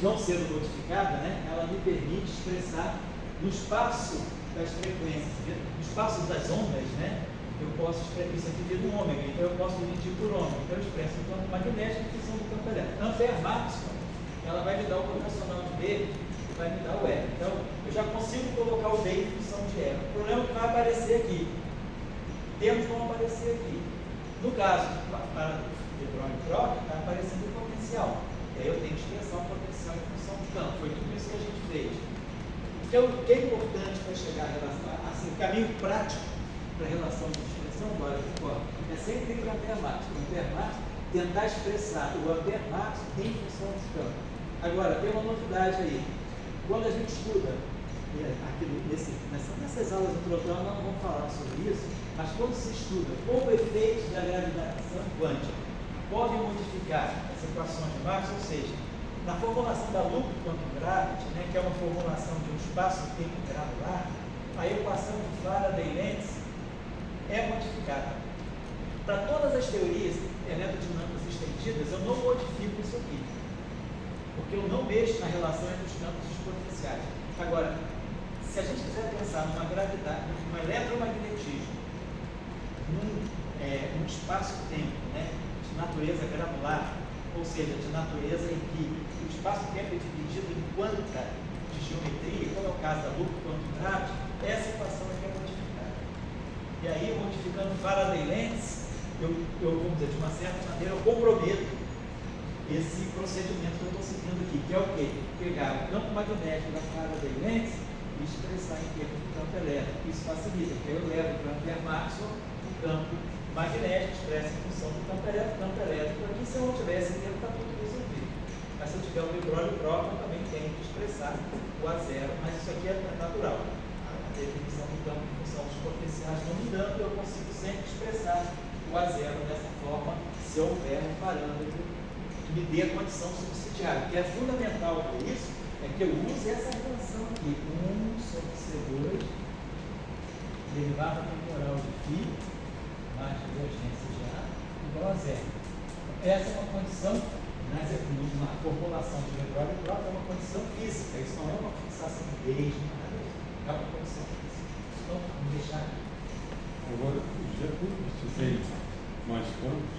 não sendo modificada, né, ela me permite expressar no espaço das frequências, no espaço das ondas, né, eu posso expressar isso aqui vira um ômega, então eu posso dividir por ômega, então eu expresso o campo magnético em função do campo elétrico. Ampere máximo, ela vai me dar o proporcional de B, vai me dar o E. Então, eu já consigo colocar o B em função de E. O problema é que vai aparecer aqui. Termos vão aparecer aqui. No caso, para De Broglie próprio, está aparecendo o potencial. E aí eu tenho que expressar o potencial em função do campo. Foi tudo isso que a gente fez. Então, o que é importante para chegar à relação, assim, o caminho prático para a relação de expressão, agora, é sempre ir para o ampere máximo. O ampere máximo, tentar expressar o ampere máximo em função do campo. Agora, tem uma novidade aí. Quando a gente estuda, aqui nessas aulas introdutórias nós não vamos falar sobre isso, mas quando se estuda como efeitos da gravitação quântica podem modificar as equações de Marx, ou seja, na formulação da loop quantum gravity, né, que é uma formulação de um espaço-tempo granular, a equação de Faraday-Lens é modificada. Para todas as teorias eletrodinâmicas estendidas, eu não modifico isso aqui, porque eu não mexo na relação entre os campos e os potenciais. Agora, se a gente quiser pensar numa gravidade, num eletromagnetismo, num espaço-tempo, né, de natureza granular, ou seja, de natureza em que o espaço-tempo é dividido em quanta de geometria, como é o caso da loop quantum gravity, essa equação aqui é modificada. E aí, modificando Faraday-Lens, eu, vamos dizer, de uma certa maneira, eu comprometo esse procedimento que eu estou seguindo aqui, que é o quê? Pegar o campo magnético da Faraday-Lens e expressar em termos do campo elétrico. Isso facilita, porque eu levo para o ampere máximo o campo magnético, expressa em função do campo elétrico aqui, se eu não tivesse tempo, está tudo resolvido. Mas se eu tiver um Debroglie próprio, eu também tenho que expressar o A0, mas isso aqui é natural. A definição do campo de função superficiais não mudando, eu consigo sempre expressar o A0 dessa forma, se houver um parâmetro que me dê a condição subsidiária. O que é fundamental para isso é que eu use essa relação aqui, 1 sobre C2, derivada temporal de φ, mais divergência de A, igual a zero. Essa é uma condição, na formulação de Debroglie próprio, é uma condição física, isso não é uma fixação de base, nada, é uma condição física. Então, vamos deixar aqui. Agora, já que você tem mais campos,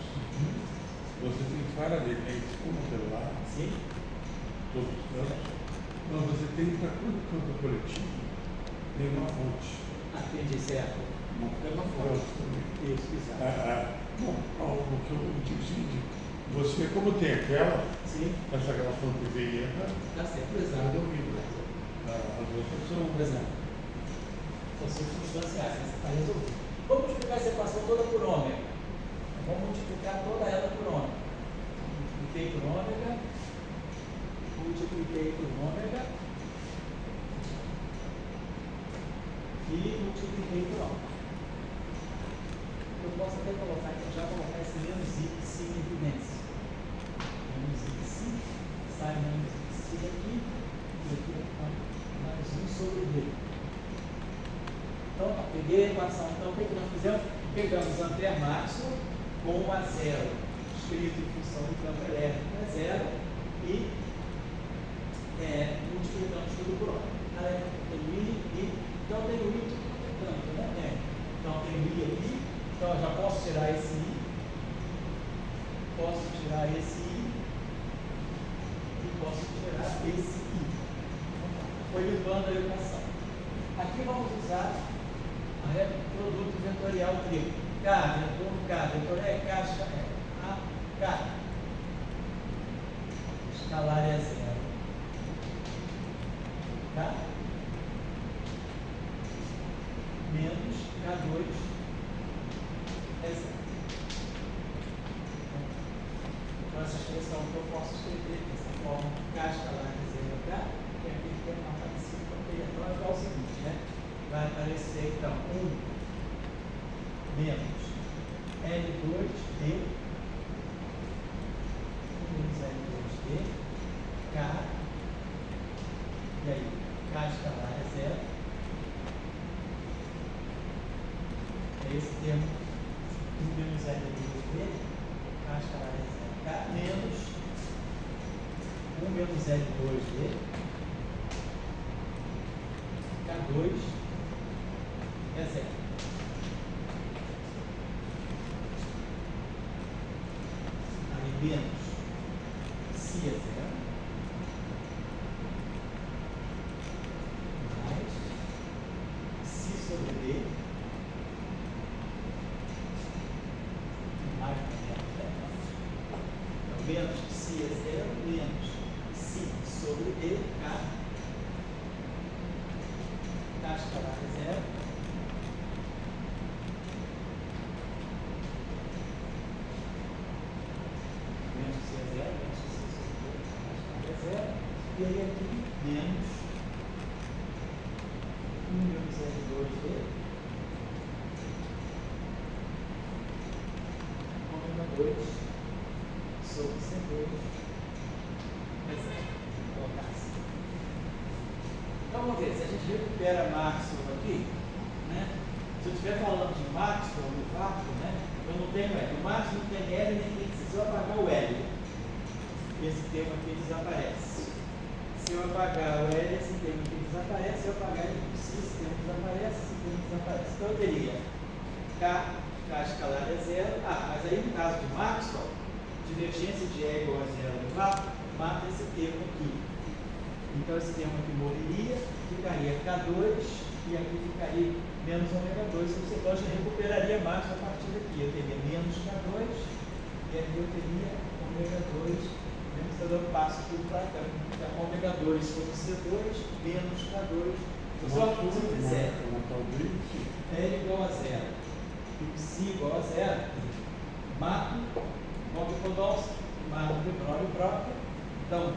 você tem Faraday, tem como lá, Sim. todos os campos, mas você tem para todo campo coletivo, tem uma fonte. Entendi, certo. É uma fonte também. Isso, exato. Bom, o que eu digo é o seguinte, você, como tem aquela, Sim. essa relação que vem entra, Está certo, exato. domina. As outras são. Exato. São circunstanciais, essa está resolvida. Vamos multiplicar essa equação toda por ômega. Vamos multiplicar toda ela por ômega. Multipliquei por ômega. Multipliquei por ômega. E multipliquei por ômega. Eu posso até colocar aqui, já colocar esse menos x em evidência. Menos x, sai menos x aqui, e aqui mais 1 sobre d. Então, peguei a equação. Então, o que nós fizemos? Pegamos ampere máximo com o A0 escrito em função do campo elétrico A0 e multiplicamos tudo por ômega. Tem I, então tem o I tudo quanto é campo, né? Então tem o I aqui, então eu já posso tirar esse I, posso tirar esse I e posso tirar esse I. Foi limpando a equação. Aqui vamos usar produto vetorial triplo. K, vetor K, vetor é caixa A, K. Escalar é zero. K menos K2 é zero. Então, essa expressão que eu posso escrever dessa forma, K escalar é zero K, que é aquele que é uma parecida com aquele. Então, é igual ao seguinte, né? Vai aparecer, então, 1 menos L2D, 1 menos L2D, K, e aí, K escalar é zero. É esse termo, 1 menos L2D, K escalar é zero, K menos 1 menos L2D, K2 é zero. Aí menos si é zero, mais si sobre D, mais menos si é zero, menos si sobre D, K escalar é zero. Menos C é zero, menos C sobre D, K escalar é zero. E aí aqui, menos 1 menos L2D, ômega 2 sobre C2 é zero. Vou colocar assim. Então vamos ver, se a gente recupera Maxwell aqui, né? Se eu estiver falando de Maxwell no vácuo, né? Eu não tenho L. O Maxwell não tem L, nem tem que se eu apagar o L. Esse termo aqui desaparece. Se eu apagar o L, esse termo aqui desaparece. Se eu apagar ele, esse termo desaparece, esse termo desaparece. Então eu teria K escalar é zero. Mas aí no caso de Maxwell, divergência de E igual a zero no vácuo, mata esse termo aqui. Então esse termo aqui morreria, ficaria K2 e aqui ficaria menos ômega 2. Você pode recuperaria Maxwell a partir daqui. Eu teria menos K2 e aqui eu teria ômega 2. Então eu passo tudo para cá. Então, ômega 2 sobre C2 menos K2. Só que se eu fizer L igual a zero e psi igual a zero, mato Podolsky, mato Debroglie próprio. Então,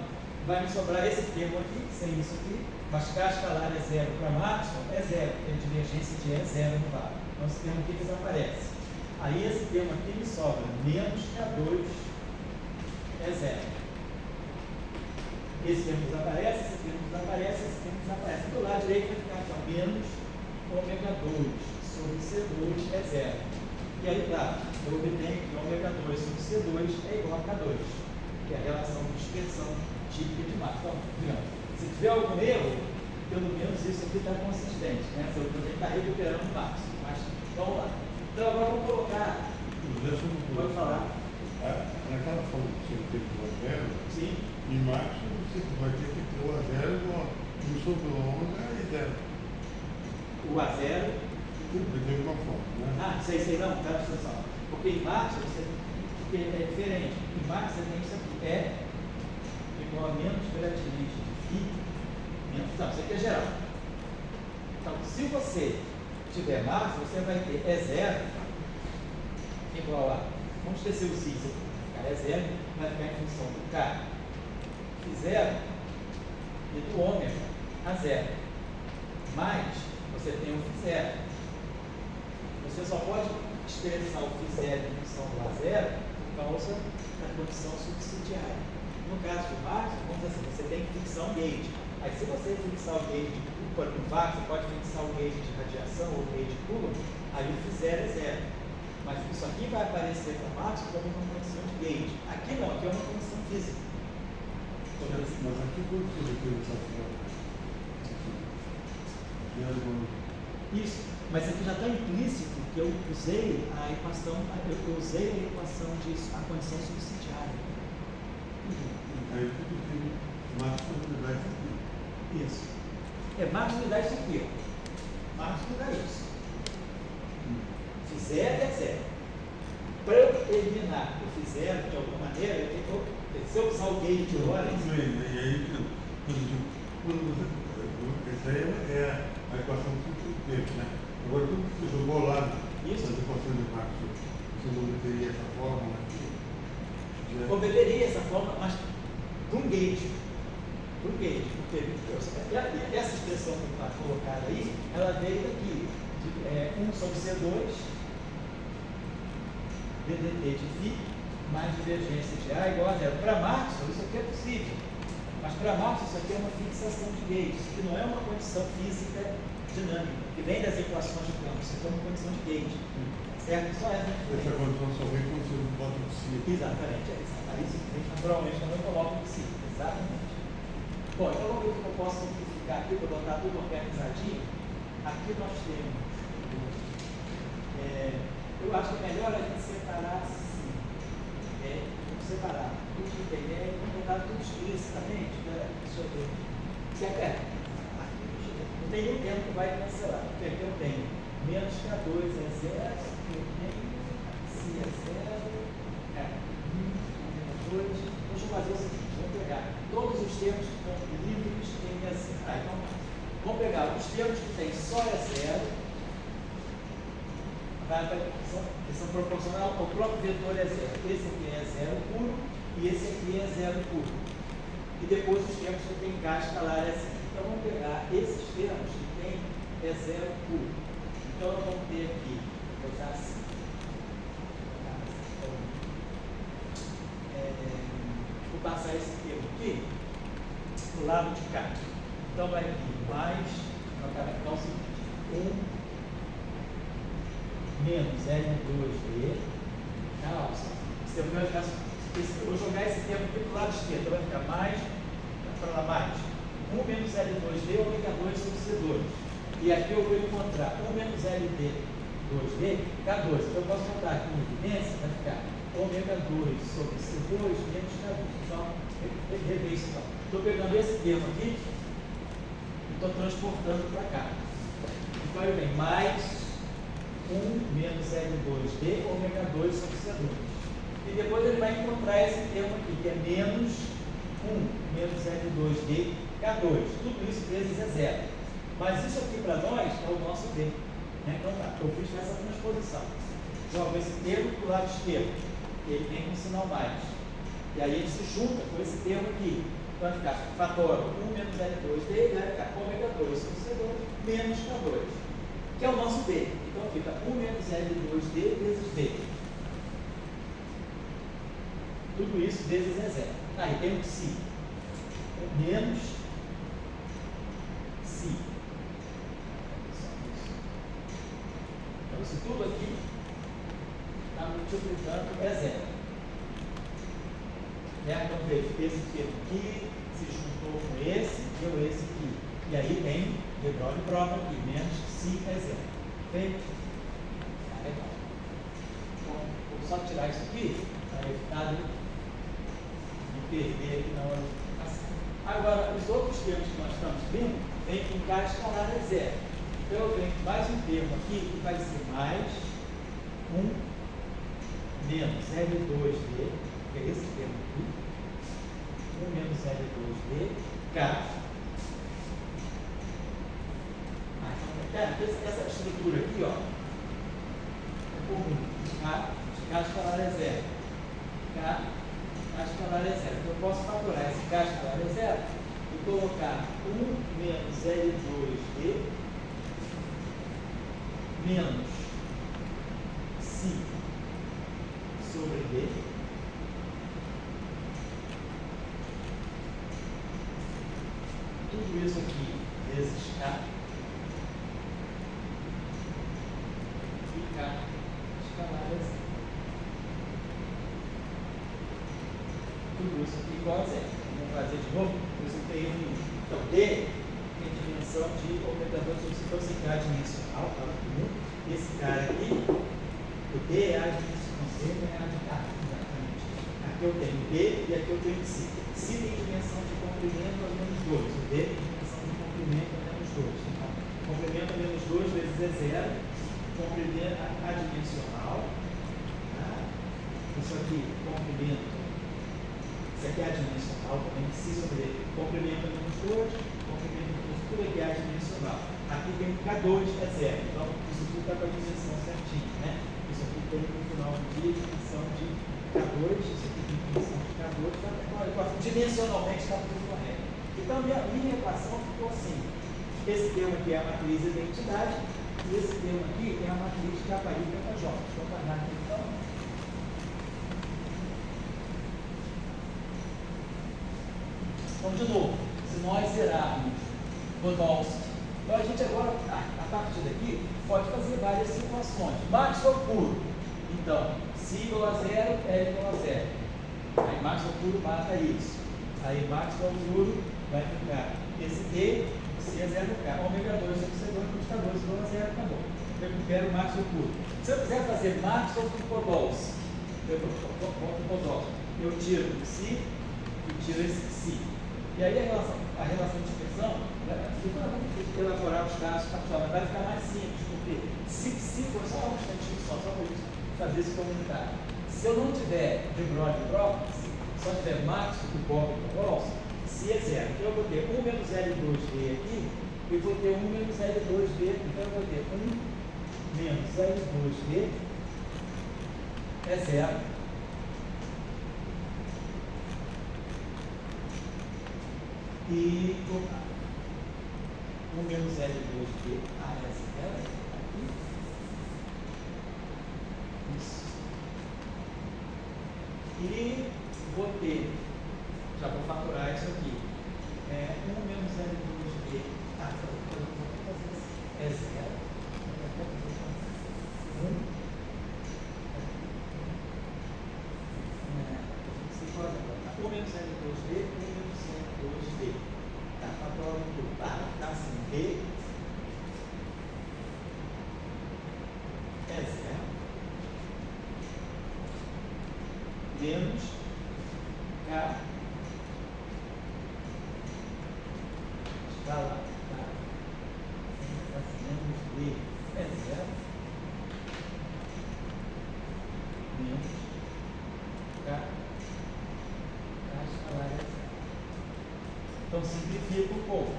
vai me sobrar esse termo aqui, sem isso aqui, mas K escalar é zero para máximo, é zero, porque a divergência de E é zero no vácuo. Então esse termo aqui desaparece. Aí esse termo aqui me sobra menos K2 é zero. Esse termo desaparece, esse termo desaparece, esse termo desaparece. Do lado direito vai ficar aqui, ó, menos ômega 2 sobre C2 é zero. E aí, claro, eu obtenho que ômega 2 sobre C2 é igual a K2, que é a relação de dispersão típica de massa. Então, digamos, se tiver algum erro, pelo menos isso aqui está consistente, né? Se eu tenho que estar recuperando o máximo. Mas vamos lá. Então agora vamos colocar. Pode falar. Naquela forma que você teve o zero, Sim. em março você vai ter que ter o A zero igual 1 sobre ômega e zero. O A0. De alguma forma, né? Ah, sei não, presta atenção. Porque em março porque é diferente. Em março você tem isso aqui. É igual a menos gradiente de φ. Não, isso aqui é geral. Então, se você tiver massa, você vai ter E0 igual a, vamos esquecer o cis aqui, vai ficar E0, vai ficar em função do K φ0 e do ômega a zero. Mas você tem o φ0. Você só pode expressar o φ0 em função do A0 por causa da condição subsidiária. No caso do Marx, vamos dizer assim, você tem fricção gauge. Aí se você fixar o gauge de Coulomb no vácuo, você pode fixar o gauge de radiação ou o gauge de Coulomb, aí o φ0 é zero. Mas isso aqui vai aparecer para Marx como uma condição de gauge. Aqui não, aqui é uma condição física. Mas aqui quando você fez essa forma? Isso, mas aqui já está implícito que eu usei a equação, eu usei a equação de a condição subsidiária. Aí tudo tem máxima unidade aqui. Isso. É máxima unidade isso aqui, ó. Máxima unidade isso. φ0 é zero. Para eu eliminar o φ0 de alguma maneira, eu tenho que, se eu usar o gauge de Lorentz. E aí, quando você. Essa aí é a equação do tempo, né? Agora, quando você jogou lá Isso. nas equações de Marx, você não obteria essa fórmula aqui? Obteria essa forma, mas de um gauge. De um gauge. Porque essa expressão que está colocada aí, ela veio daqui. 1 sobre C2 ddt de φ mais divergência de A igual a zero. Para Marx, isso aqui é possível. Mas para Marx, isso aqui é uma fixação de gauge. Isso aqui não é uma condição física dinâmica, que vem das equações de campo. Isso aqui é uma condição de gauge. Certo? Só essa. Essa condição só vem quando você não bota o si. Exatamente, é isso. Aí simplesmente naturalmente não coloca o si. Exatamente. Bom, então vamos ver o que eu posso simplificar aqui, vou botar tudo organizadinho. Aqui nós temos. Eu acho que é melhor a gente separar assim. Vamos separar tudo que tem, vamos botar tudo explicitamente. Deixa eu ver. Não tem nenhum tempo que vai cancelar. Porque eu tenho menos K2 é zero, eu tenho si é zero, deixa eu fazer o seguinte, vamos pegar todos os termos que estão livres em assim. Então, vamos pegar os termos que tem só é zero, que são proporcional ao próprio vetor é zero. Esse aqui é zero puro e esse aqui é zero puro. E depois os termos que tem K escalar é zero. Então vamos pegar esses termos que tem é zero puro. Então nós vamos ter aqui, vou botar assim. Vou passar esse termo aqui do lado de cá. Então vai vir mais, vai ficar o seguinte, 1 menos L2D, eu vou jogar esse termo aqui do lado esquerdo, então vai ficar mais, para lá mais, 1 menos L2D, ômega 2 sobre C2. E aqui eu vou encontrar 1 menos LD2D, K2. Então eu posso botar aqui em evidência, vai ficar ômega 2 sobre C2 menos K2. Então, rever isso então. Estou pegando esse termo aqui e estou transportando para cá. Então ele vem mais 1 menos L2D, ômega 2 sobre C2. E depois ele vai encontrar esse termo aqui, que é menos 1 menos L2D, K2. Tudo isso vezes é zero. Mas isso aqui para nós é o nosso D. Então tá, eu fiz essa transposição. Jogo esse termo para o lado esquerdo, que ele vem com sinal mais. E aí ele se junta com esse termo aqui, vai ficar fator 1 menos L2D, vai ficar ômega 2 sobre C2 menos K2, que é o nosso D. Então fica 1 menos L2D vezes D. Tudo isso vezes é zero. Aí tem um psi. Menos psi. Então isso tudo aqui está multiplicando é zero. Então veja, esse termo aqui se juntou com esse, deu esse aqui. E aí tem de Broglie prova aqui, menos psi é zero. Feito? Legal. Então, vou só tirar isso aqui para evitar de perder aqui na hora de passar. Agora, os outros termos que nós estamos vendo, vem com K escalar é zero. Então eu venho com mais um termo aqui que vai ser mais 1 menos L2D, que é esse termo aqui, 1 menos L2D, K. Essa estrutura aqui, ó, é comum. K escalar é zero. K escalar é zero. Então eu posso fatorar esse K escalar é zero e colocar 1 menos L2D menos psi sobre D tudo isso aqui vezes K e K escalar é zero. Tudo isso aqui igual a zero. Vamos fazer de novo? Isso tem um. Então, D tem dimensão de aumentador de substituição dimensional, tá? Esse cara aqui, o D é a dimensão D, é a de K, exatamente. Aqui eu tenho D e aqui eu tenho psi. Psi tem dimensão de comprimento a menos 2, o D tem dimensão de comprimento a menos 2. Então, comprimento a menos 2 vezes é zero, comprimento adimensional, tá? Isso aqui, comprimento. Isso aqui é adimensional também, psi sobre D. Comprimento a menos 2, comprimento a menos 2, aqui é adimensional. Aqui tem K2 é zero, então isso tudo está com a dimensão certinha, né? Isso aqui tem no final do dia dimensão de K2, isso aqui tem dimensão de K2, dimensionalmente está tudo correto. Então a minha equação ficou assim. Esse termo aqui é a matriz de identidade, e esse termo aqui é a matriz de KI e KJ. Deixa eu apagar aqui então. Então, de novo, se nós zerarmos Podolsky, então a gente agora, a partir daqui, pode fazer várias situações. Maxwell puro. Então, psi igual a zero, L igual a zero. Aí Maxwell puro mata isso. Aí Maxwell puro vai ficar esse D, psi é zero K. Ômega 2 sobre C2, custa 2 igual a zero, acabou. Eu recupero o Maxwell puro. Se eu quiser fazer Maxwell com Podolsky, eu tiro o psi e tiro esse psi. E aí a relação de dispersão, se elaborar os casos particulares, vai ficar mais simples, porque se for só um instantinho só por isso, fazer esse comunitário. Se eu não tiver de Broglie próprio, se só tiver Maxwell e Bob e Podolsky, se é zero. Então eu vou ter 1 menos L2D aqui, e vou ter 1 menos L2D, então eu vou ter 1 menos L2D é zero. E 1 menos L2D, é zero, aqui. Isso. E vou ter, já vou faturar isso aqui. 1 menos L2D, é zero. 1 menos L2D, 1 menos L2D. Tá, fator do par, tá assim, D é zero. Menos K está lá, tá? Menos D é zero. Menos K escalar é zero. Então simplifica um pouco.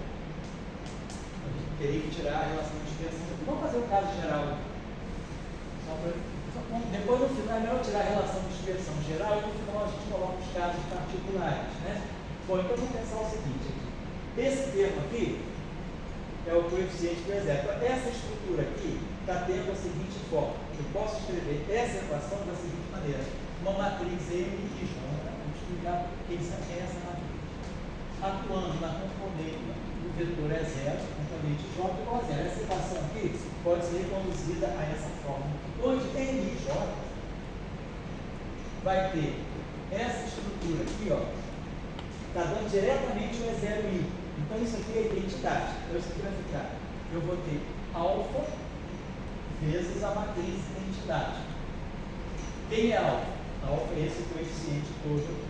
A gente teria que tirar a relação de dispersão. Vamos fazer o caso geral aqui. Depois no final é melhor tirar a relação de dispersão geral e no final a gente coloca os casos particulares, né? Bom, então vamos pensar o seguinte aqui. Esse termo aqui é o coeficiente do exército. Essa estrutura aqui está tendo a seguinte forma. Eu posso escrever essa equação da seguinte maneira. Uma matriz M de J. Vamos explicar quem é essa matriz. Atuando na componente do vetor é zero, componente J igual a zero. Essa equação aqui pode ser reconduzida a essa forma, onde M e J vai ter essa estrutura aqui, ó, está dando diretamente o E0I. Então isso aqui é identidade. Então isso aqui vai ficar, eu vou ter alfa vezes a matriz identidade. Quem é alfa? Alfa é esse coeficiente todo.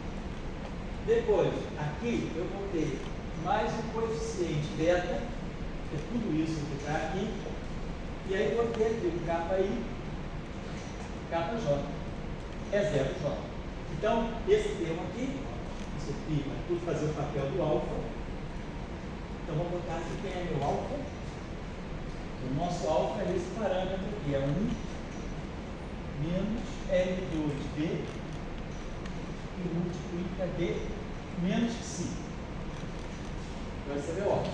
Depois, aqui eu vou ter mais um coeficiente beta, que é tudo isso que está aqui, e aí vou ter aqui o KI, KJ, é 0J. Então, esse termo aqui, isso aqui vai tudo fazer o papel do alfa. Então, vamos botar aqui quem é meu alfa. O nosso alfa é esse parâmetro aqui, é 1 menos L2B, que multiplica D menos psi. Vai ser meu alfa.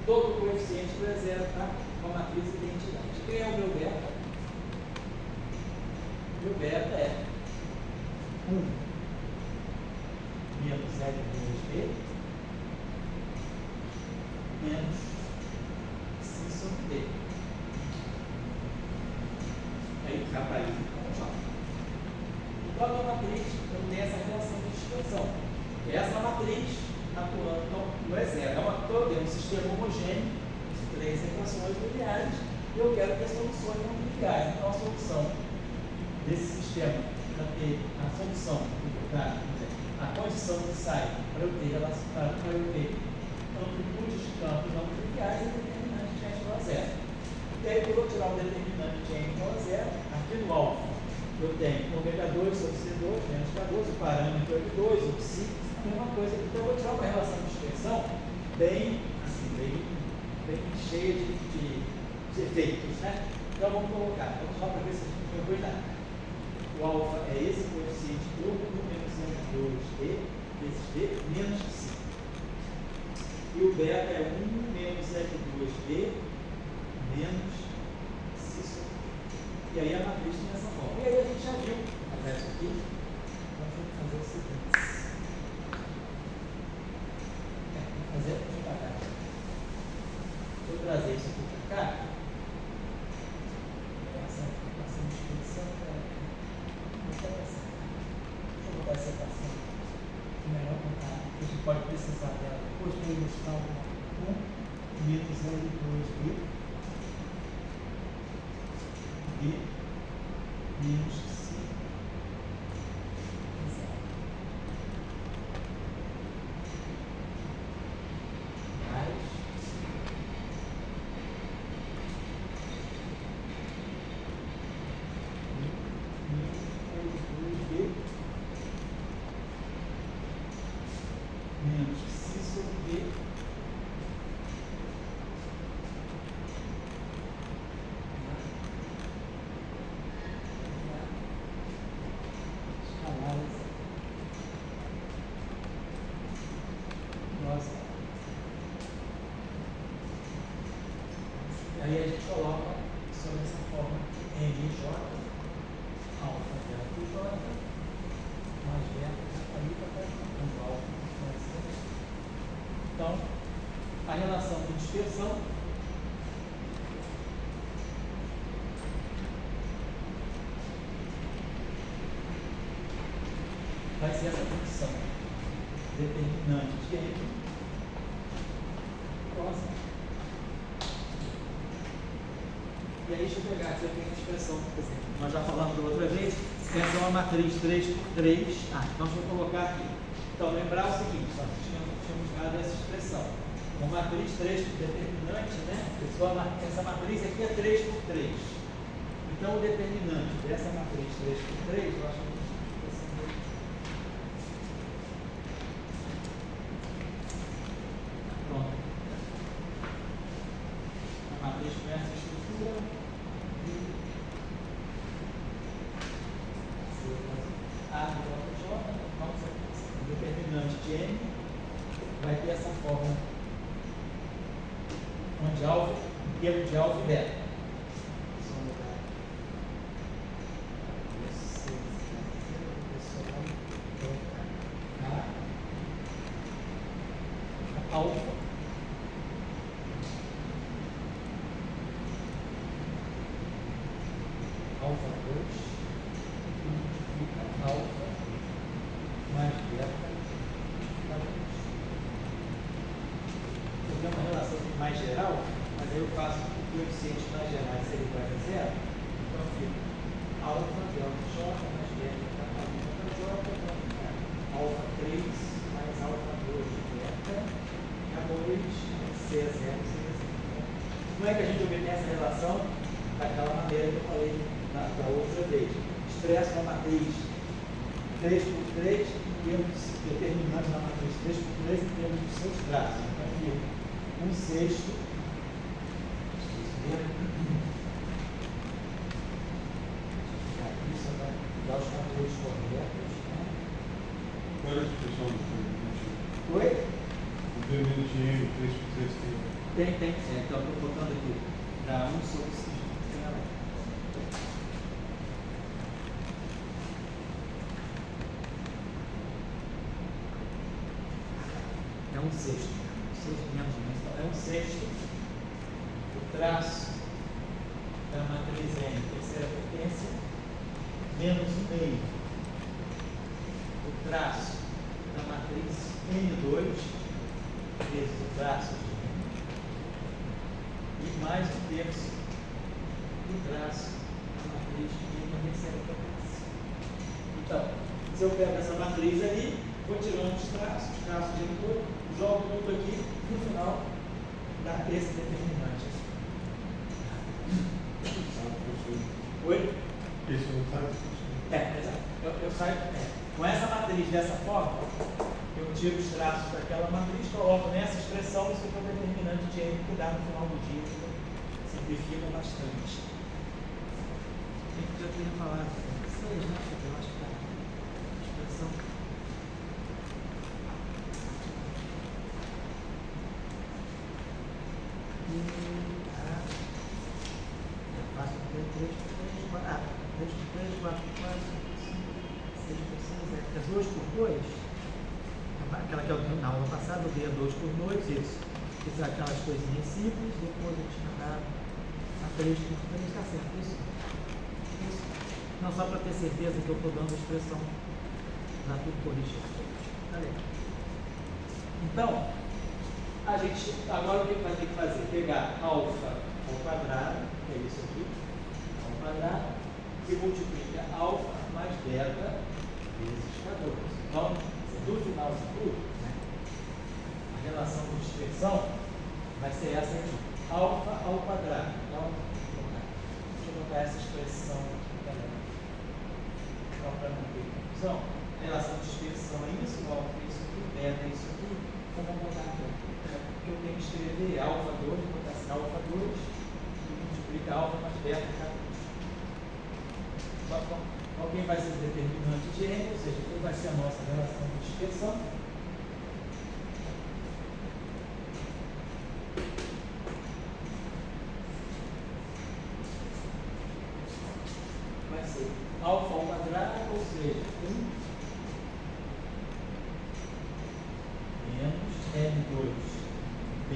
Todo o coeficiente do E0 está com a matriz identidade. Quem é o meu beta? Meu beta é 1 menos L2B menos psi sobre D. Aí capa aí com J. Então, a minha matriz eu tenho essa relação de dispersão. Essa matriz atuando no E0. Eu tenho um sistema homogêneo de 3 equações lineares e eu quero ter soluções não triviais. Então, a solução desse sistema para ter a solução, a condição de sair para eu ter amplitudes de campo não triviais e determinante de n igual a zero. E aí, quando eu tirar o determinante de n igual a zero, aqui no alfa eu tenho ômega 2 sobre C2 menos K2, o parâmetro é 2, o psi, a mesma coisa. Então eu vou tirar uma relação de dispersão bem cheia de efeitos, né? Então vamos colocar, vamos só para ver se a gente não cuidar. O alfa é esse coeficiente todo, menos N2D, vezes D, menos psi. E o beta é 1 menos L2D, menos psi sobre D. E aí a matriz tem essa forma. E aí a gente já viu o resto aqui. Então vamos fazer o seguinte. Vamos fazer aqui para cá. Vou trazer isso aqui para cá. Essa descrição para cá. Deixa eu botar essa equação. Melhor botar. A gente pode precisar dela depois para ilustrar o 1 menos L2D D menos psi mais L2D menos psi sobre D aí a gente coloca sobre essa forma aqui, M e J, alfa delta J, mais delta aí para com alfa mais zero. Então, a relação de dispersão vai ser essa condição determinante de N igual a zero. E aí, deixa eu pegar aqui a expressão, por exemplo, nós já falamos da outra vez, essa é uma matriz 3 por 3. Então deixa eu colocar aqui. Então, lembrar o seguinte, nós tínhamos dado essa expressão. Uma matriz 3 por determinante, né? Essa matriz aqui é 3 por 3. Então, o determinante dessa matriz 3 por 3, eu acho que pronto. A matriz com essa estrutura. A de J, determinante de N vai ter essa fórmula, onde alfa, termo de alfa e beta. Só mudar. Alfa alfa 2 multiplica alfa mais beta da 2. Eu tenho uma relação aqui mais geral, mas aí eu faço o coeficiente mais geral se ele vai a zero, então fica alfa delta j mais beta delta j, alfa 3 mais alfa 2 beta K2 C0 C0. Como é que a gente obtém essa relação? Daquela maneira que eu falei da outra vez. Expresso uma matriz 3 por 3 determinando na matriz 3 por 3 em termos dos seus traços. Então, fica 1/6. Isso vai dar os fatores corretos. Né? Qual é a expressão do determinante? Oi? O determinante M, 3 por 3 tem. Tem. Então, eu estou botando aqui. Dá 1 sobre 6. Tem ela. É 1/6. 6 menos 1. Então, é 1/6. O traço da matriz N, terceira potência, menos 1/2. O traço da matriz N2, vezes o traço de N, e mais 1/3 do traço da matriz N na terceira potência. Então, se eu pego essa matriz ali, vou tirando os traços de N2, jogo tudo aqui, no final dá esse determinante. Oi? Esse não está? Exato. Eu saio com essa matriz dessa forma, eu tiro os traços daquela matriz, coloco nessa expressão, isso é o determinante de N que dá no final do dia, simplifica bastante. O que eu queria falar? 6, né? Eu acho que a expressão. É fácil ter 3 por 3, 4. 3 por 3, 4 por 4, 5 por 5, 6 por 6, é. As 2 por 2, aquela que eu na aula passada, eu dei a 2 por 2, isso. Fiz aquelas coisinhas simples, depois eu tinha dado a 3 por 3, está certo, isso. Não, só para ter certeza que eu estou dando a expressão já tudo corrigido. Tá legal. Então, a gente, agora o que vai ter que fazer? Pegar alfa ao quadrado, que é isso aqui, ao quadrado, e multiplica alfa mais beta vezes K2. Então, do final de tudo, né, a relação de dispersão vai ser essa aqui, alfa ao quadrado. Então, deixa eu botar essa expressão aqui também, só para não ter confusão. A relação de dispersão é isso, alfa é isso aqui, beta é isso aqui. Então, vamos botar aqui. Eu tenho que escrever alfa 2, vou botar assim, alfa 2, e multiplica alfa mais beta K2. Alguém vai ser o determinante de N, ou seja, quem vai ser a nossa relação de dispersão. Vai ser alfa ao quadrado, ou seja, 1 menos N2B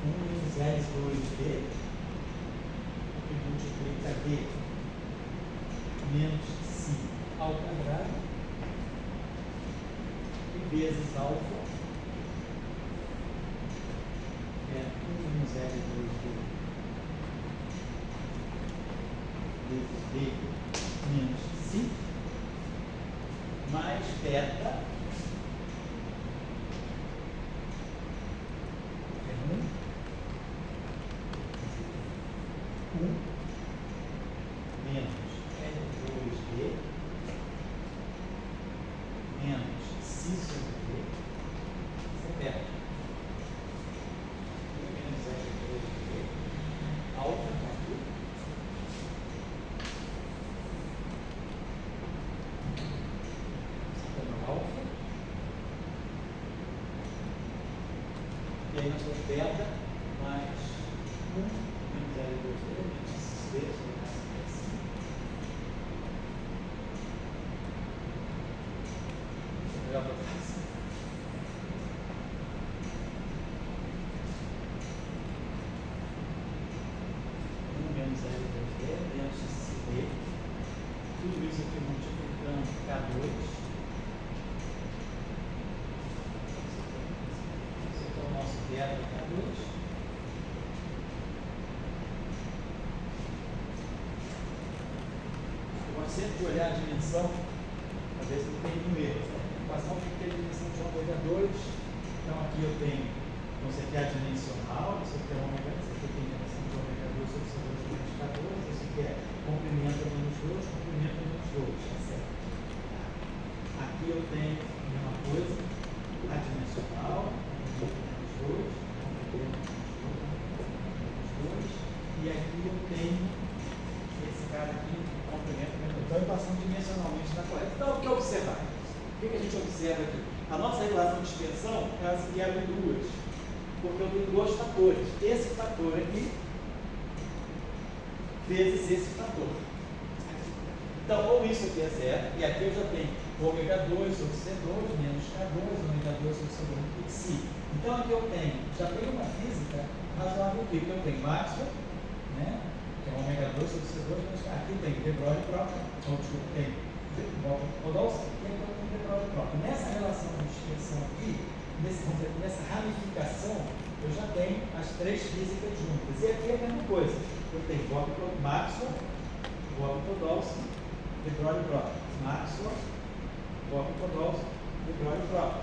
menos L2B que multiplica B menos C ao quadrado e vezes alfa é 1 menos L2B vezes B menos C mais beta é 1 menos L2B menos C sobre B, isso é beta. 1 menos L2B beta mais 1 menos L2D menos XB, assim. Melhor para assim. 1 menos L2D menos XB. Tudo isso aqui multiplicando K2. Esse aqui é o nosso beta K2. Eu gosto sempre de olhar a dimensão, às vezes não tem nenhum erro. A equação tem que ter a dimensão de ômega 2. Então aqui eu tenho, então isso aqui é a dimensional, isso aqui é ômega, isso aqui tem a dimensão de ômega 2 sobre C2 menos K2, isso aqui é comprimento menos 2, comprimento menos 2, tá certo? Aqui eu tenho a mesma coisa, a dimensional, comprimento menos 2, comprimento menos 2, e aqui eu tenho esse cara aqui, comprimento menos 2. Então a equação dimensionalmente está correta. Então o que observar? O que a gente observa aqui? A nossa relação de dispersão, ela se quebra em duas, porque eu tenho dois fatores. Esse fator aqui vezes esse fator. Então, ou isso aqui é zero, e aqui eu já tenho ômega 2 sobre C2 menos K2, ômega 2 sobre C2 menos Xi. Então, aqui eu tenho, já tenho uma física razoável aqui, porque eu tenho Maxwell, né, que é ômega 2 sobre C2 menos K. Aqui tem de Broglie próprio, ou desculpa, tem Podolsky, e aqui eu tenho de Broglie próprio. Nessa relação de dispersão aqui, nessa ramificação, eu já tenho as três físicas juntas. E aqui é a mesma coisa. Eu tenho Maxwell, Podolsky, de Broglie próprio. Maxwell, Podolsky, de Broglie próprio.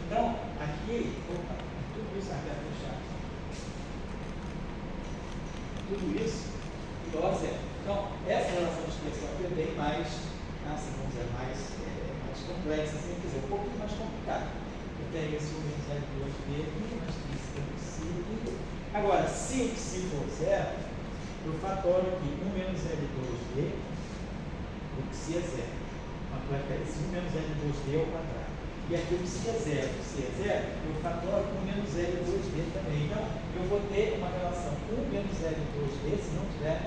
Então, aqui, tudo isso aqui é fechado. Tudo isso igual a zero. Então, essa relação de dispersão aqui é bem mais, assim, vamos dizer, mais complexa, assim, quer dizer, um pouquinho mais complicada. Eu tenho esse menos L2D aqui, mas isso tem o Xi aqui. Agora, se o Xi for zero, eu fatório aqui 1 menos L2D, o Xi é zero. Esse 1 menos L2D ao quadrado. E aqui o Xi é zero. O Xi é zero, eu fatório 1 menos L2D também. Então, eu vou ter uma relação 1 menos L2D se não tiver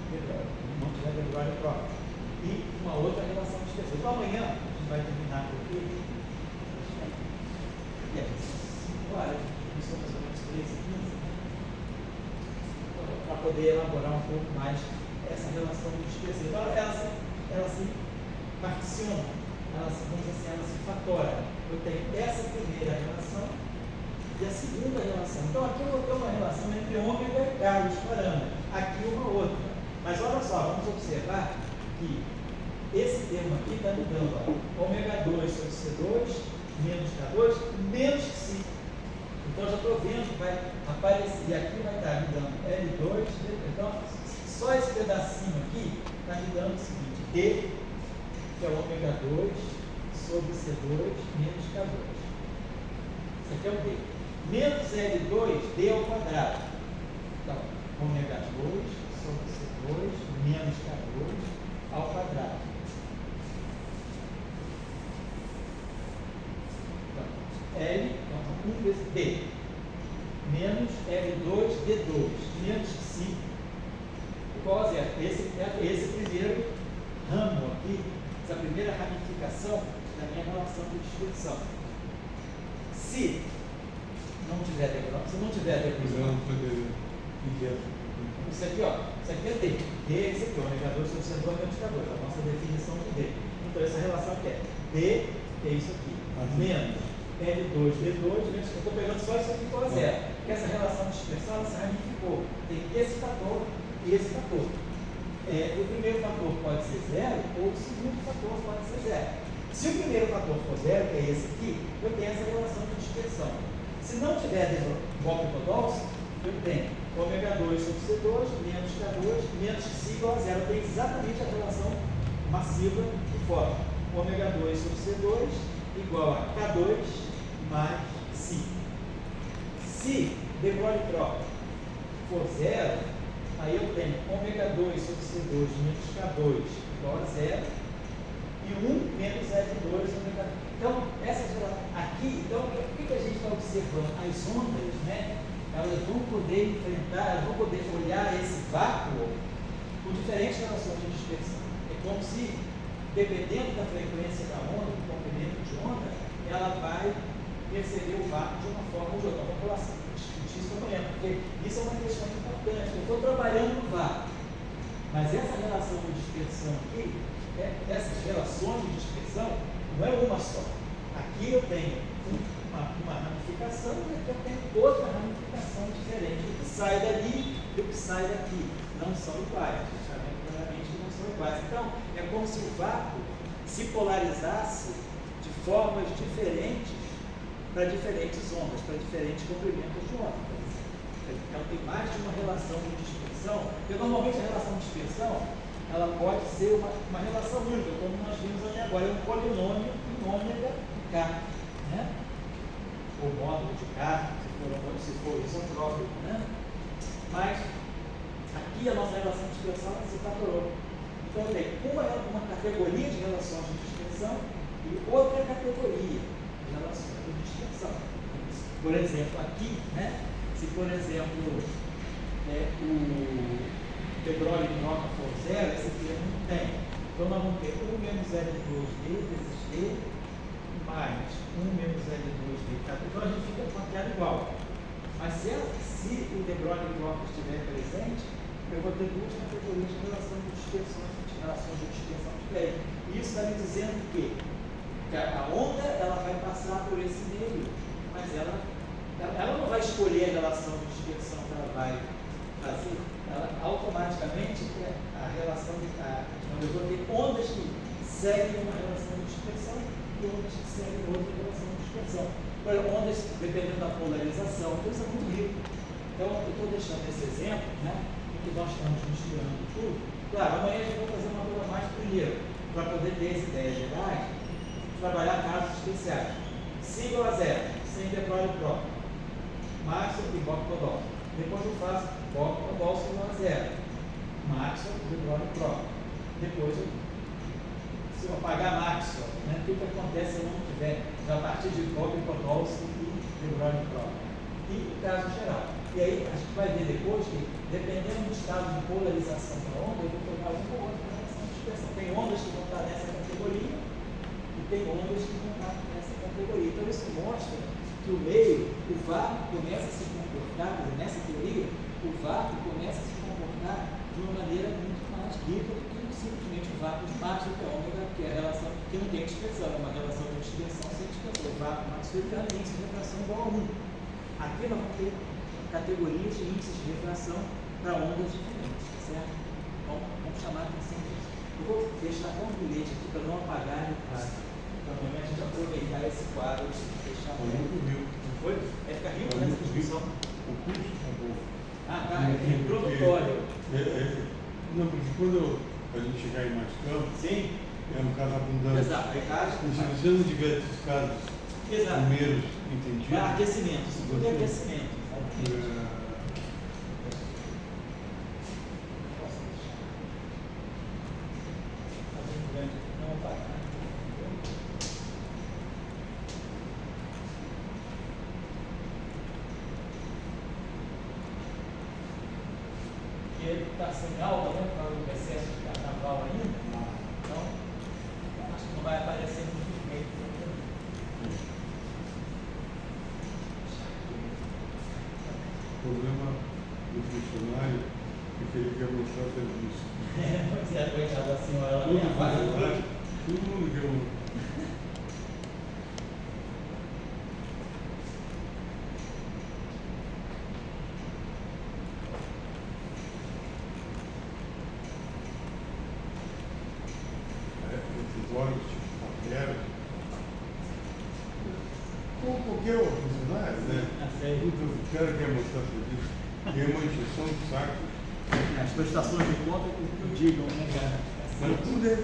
de Broglie próprio. E uma outra relação de dispersão. Então, amanhã, a gente vai terminar por aqui. E aí, 5 horas, são mais ou menos 13h15. Para poder elaborar um pouco mais essa relação de dispersão. Então, ela se particiona, vamos dizer assim, ela se fatora. Eu tenho essa primeira relação e a segunda relação. Então, aqui eu vou ter uma relação entre ômega e K, os parâmetros. Aqui uma outra. Mas olha só, vamos observar que esse termo aqui está me dando ômega 2 sobre C2 menos K2 menos Xi. Então, já estou vendo que vai aparecer, e aqui vai estar me dando L2, então, só esse pedacinho aqui está me dando o seguinte, D, que é o ômega 2 sobre C2 menos K2. Isso aqui é o D. Menos L2, D ao quadrado. Então, ômega 2 sobre C2 menos K2 ao quadrado. Então, L, então, 1 vezes D, menos L2, D2, menos Xi, igual a zero. Esse primeiro ramo aqui, essa primeira ramificação da minha relação de dispersão. Se não tiver degradão, isso aqui, ó, isso aqui é D. D é esse aqui, ômega 2 sobre C2 menos K2, a nossa definição de D. Então, essa relação aqui é D, que é isso aqui, menos L2, D2, menos, eu estou pegando só isso aqui igual a zero. Porque essa relação de dispersão, ela se ramificou. Tem esse fator e esse fator. O primeiro fator pode ser zero, ou o segundo fator pode ser zero. Se o primeiro fator for zero, que é esse aqui, eu tenho essa relação de dispersão. Se não tiver Podolsky, eu tenho ômega 2 sobre C2, menos K2, menos Xi igual a zero. Eu tenho exatamente a relação massiva de fora. Ômega 2 sobre C2 igual a K2 mais Xi. Se de Broglie próprio for zero, aí eu tenho ômega 2 sobre C2 menos K2 igual a zero e 1 menos L2 ômega 2. Então, aqui, então, o que a gente está observando? As ondas, né? elas vão poder enfrentar, elas vão poder olhar esse vácuo com diferentes relações de dispersão. É como se, dependendo da frequência da onda, do comprimento de onda, ela vai perceber o vácuo de uma forma ou de outra. Vamos falar assim, disso amanhã, porque isso é uma questão importante. Eu estou trabalhando no vácuo, mas essa relação de dispersão aqui, essas relações de dispersão, não é uma só. Aqui eu tenho uma ramificação e aqui eu tenho outra ramificação diferente. O que sai dali e o que sai daqui não são iguais. Justamente claramente que não são iguais. Então, é como se o vácuo se polarizasse de formas diferentes para diferentes ondas, para diferentes comprimentos de onda. Então, tem mais de uma relação de dispersão, porque normalmente a relação de dispersão ela pode ser uma relação única, como nós vimos ali agora, é um polinômio em ômega K, né? Ou módulo de K, se for isotrópico, né? Mas aqui a nossa relação de dispersão se fatorou. Então eu tenho uma categoria de relações de dispersão e outra categoria de relações de dispersão. Por exemplo, aqui, né? Se por exemplo o petróleo em troca for zero, esse termo não tem. Então nós vamos ter 1 menos L2D vezes D mais 1 menos L2D. Então a gente fica com a tela igual. Mas se o de Broglie em troca estiver presente, eu vou ter duas categorias de relação de dispersão diferentes. Isso está me dizendo que a onda ela vai passar por esse meio, mas ela não vai escolher a relação de dispersão que ela vai fazer. Ela automaticamente, a relação eu vou ter ondas que seguem uma relação de dispersão e ondas que seguem outra relação de dispersão. Ondas, dependendo da polarização, então isso é muito rico. Então, eu estou deixando esse exemplo, né, em que nós estamos misturando tudo. Claro, amanhã a gente vai fazer uma coisa mais primeiro, para poder ter as ideias gerais, trabalhar casos especiais. C igual a zero, sem petróleo próprio. Maxwell e Bock-Podolsky. Depois eu faço Bock-Podolsky igual a zero. Maxwell e petróleo próprio. Depois se eu apagar Maxwell, né, o que acontece se eu não tiver a partir de Bock-Podolsky e petróleo próprio? E o caso geral. E aí a gente vai ver depois que, dependendo do estado de polarização da onda, eu vou pegar uma ou outra relação de dispersão. Tem ondas que vão estar nessa categoria e tem ondas que vão estar nessa categoria. Então isso mostra que o meio, o vácuo começa a se comportar, nessa teoria, o vácuo começa a se comportar de uma maneira muito mais rica do que simplesmente o vácuo de Maxwell, que é ômega, que é a relação que não tem dispersão, é uma relação de dispersão sem dispersão. O vácuo maxwelliano tem índice de refração igual a 1. Aqui nós vamos ter categorias de índices de refração para ondas diferentes, tá certo? Então, vamos chamar a atenção disso. Eu vou deixar até um bilhete aqui para não apagar para amanhã a gente aproveitar esse quadro e deixar muito rico. Foi? Vai ficar rico nessa discussão? O curso acabou. Ah, tá. É introdutório. Não, porque quando a gente chegar em mais campo, sim, é um caso abundante. Exato. E se você não tiver esses casos primeiros entendidos. Aquecimento. Isso tudo é aquecimento. Não vai. Porque ele está sem alta, né? Para o excesso de carnaval ainda. Então, acho que não vai aparecer muito bem. O problema do funcionário é que ele quer mostrar serviço. Pois é, coitada da senhora, ela nem avaliou. Todo mundo quer um. Esses órgãos tipo paquera. Como qualquer funcionário, né? O cara quer mostrar serviço. E é uma injeção de saco. As prestações de conta que digam, né, cara? Mas tudo é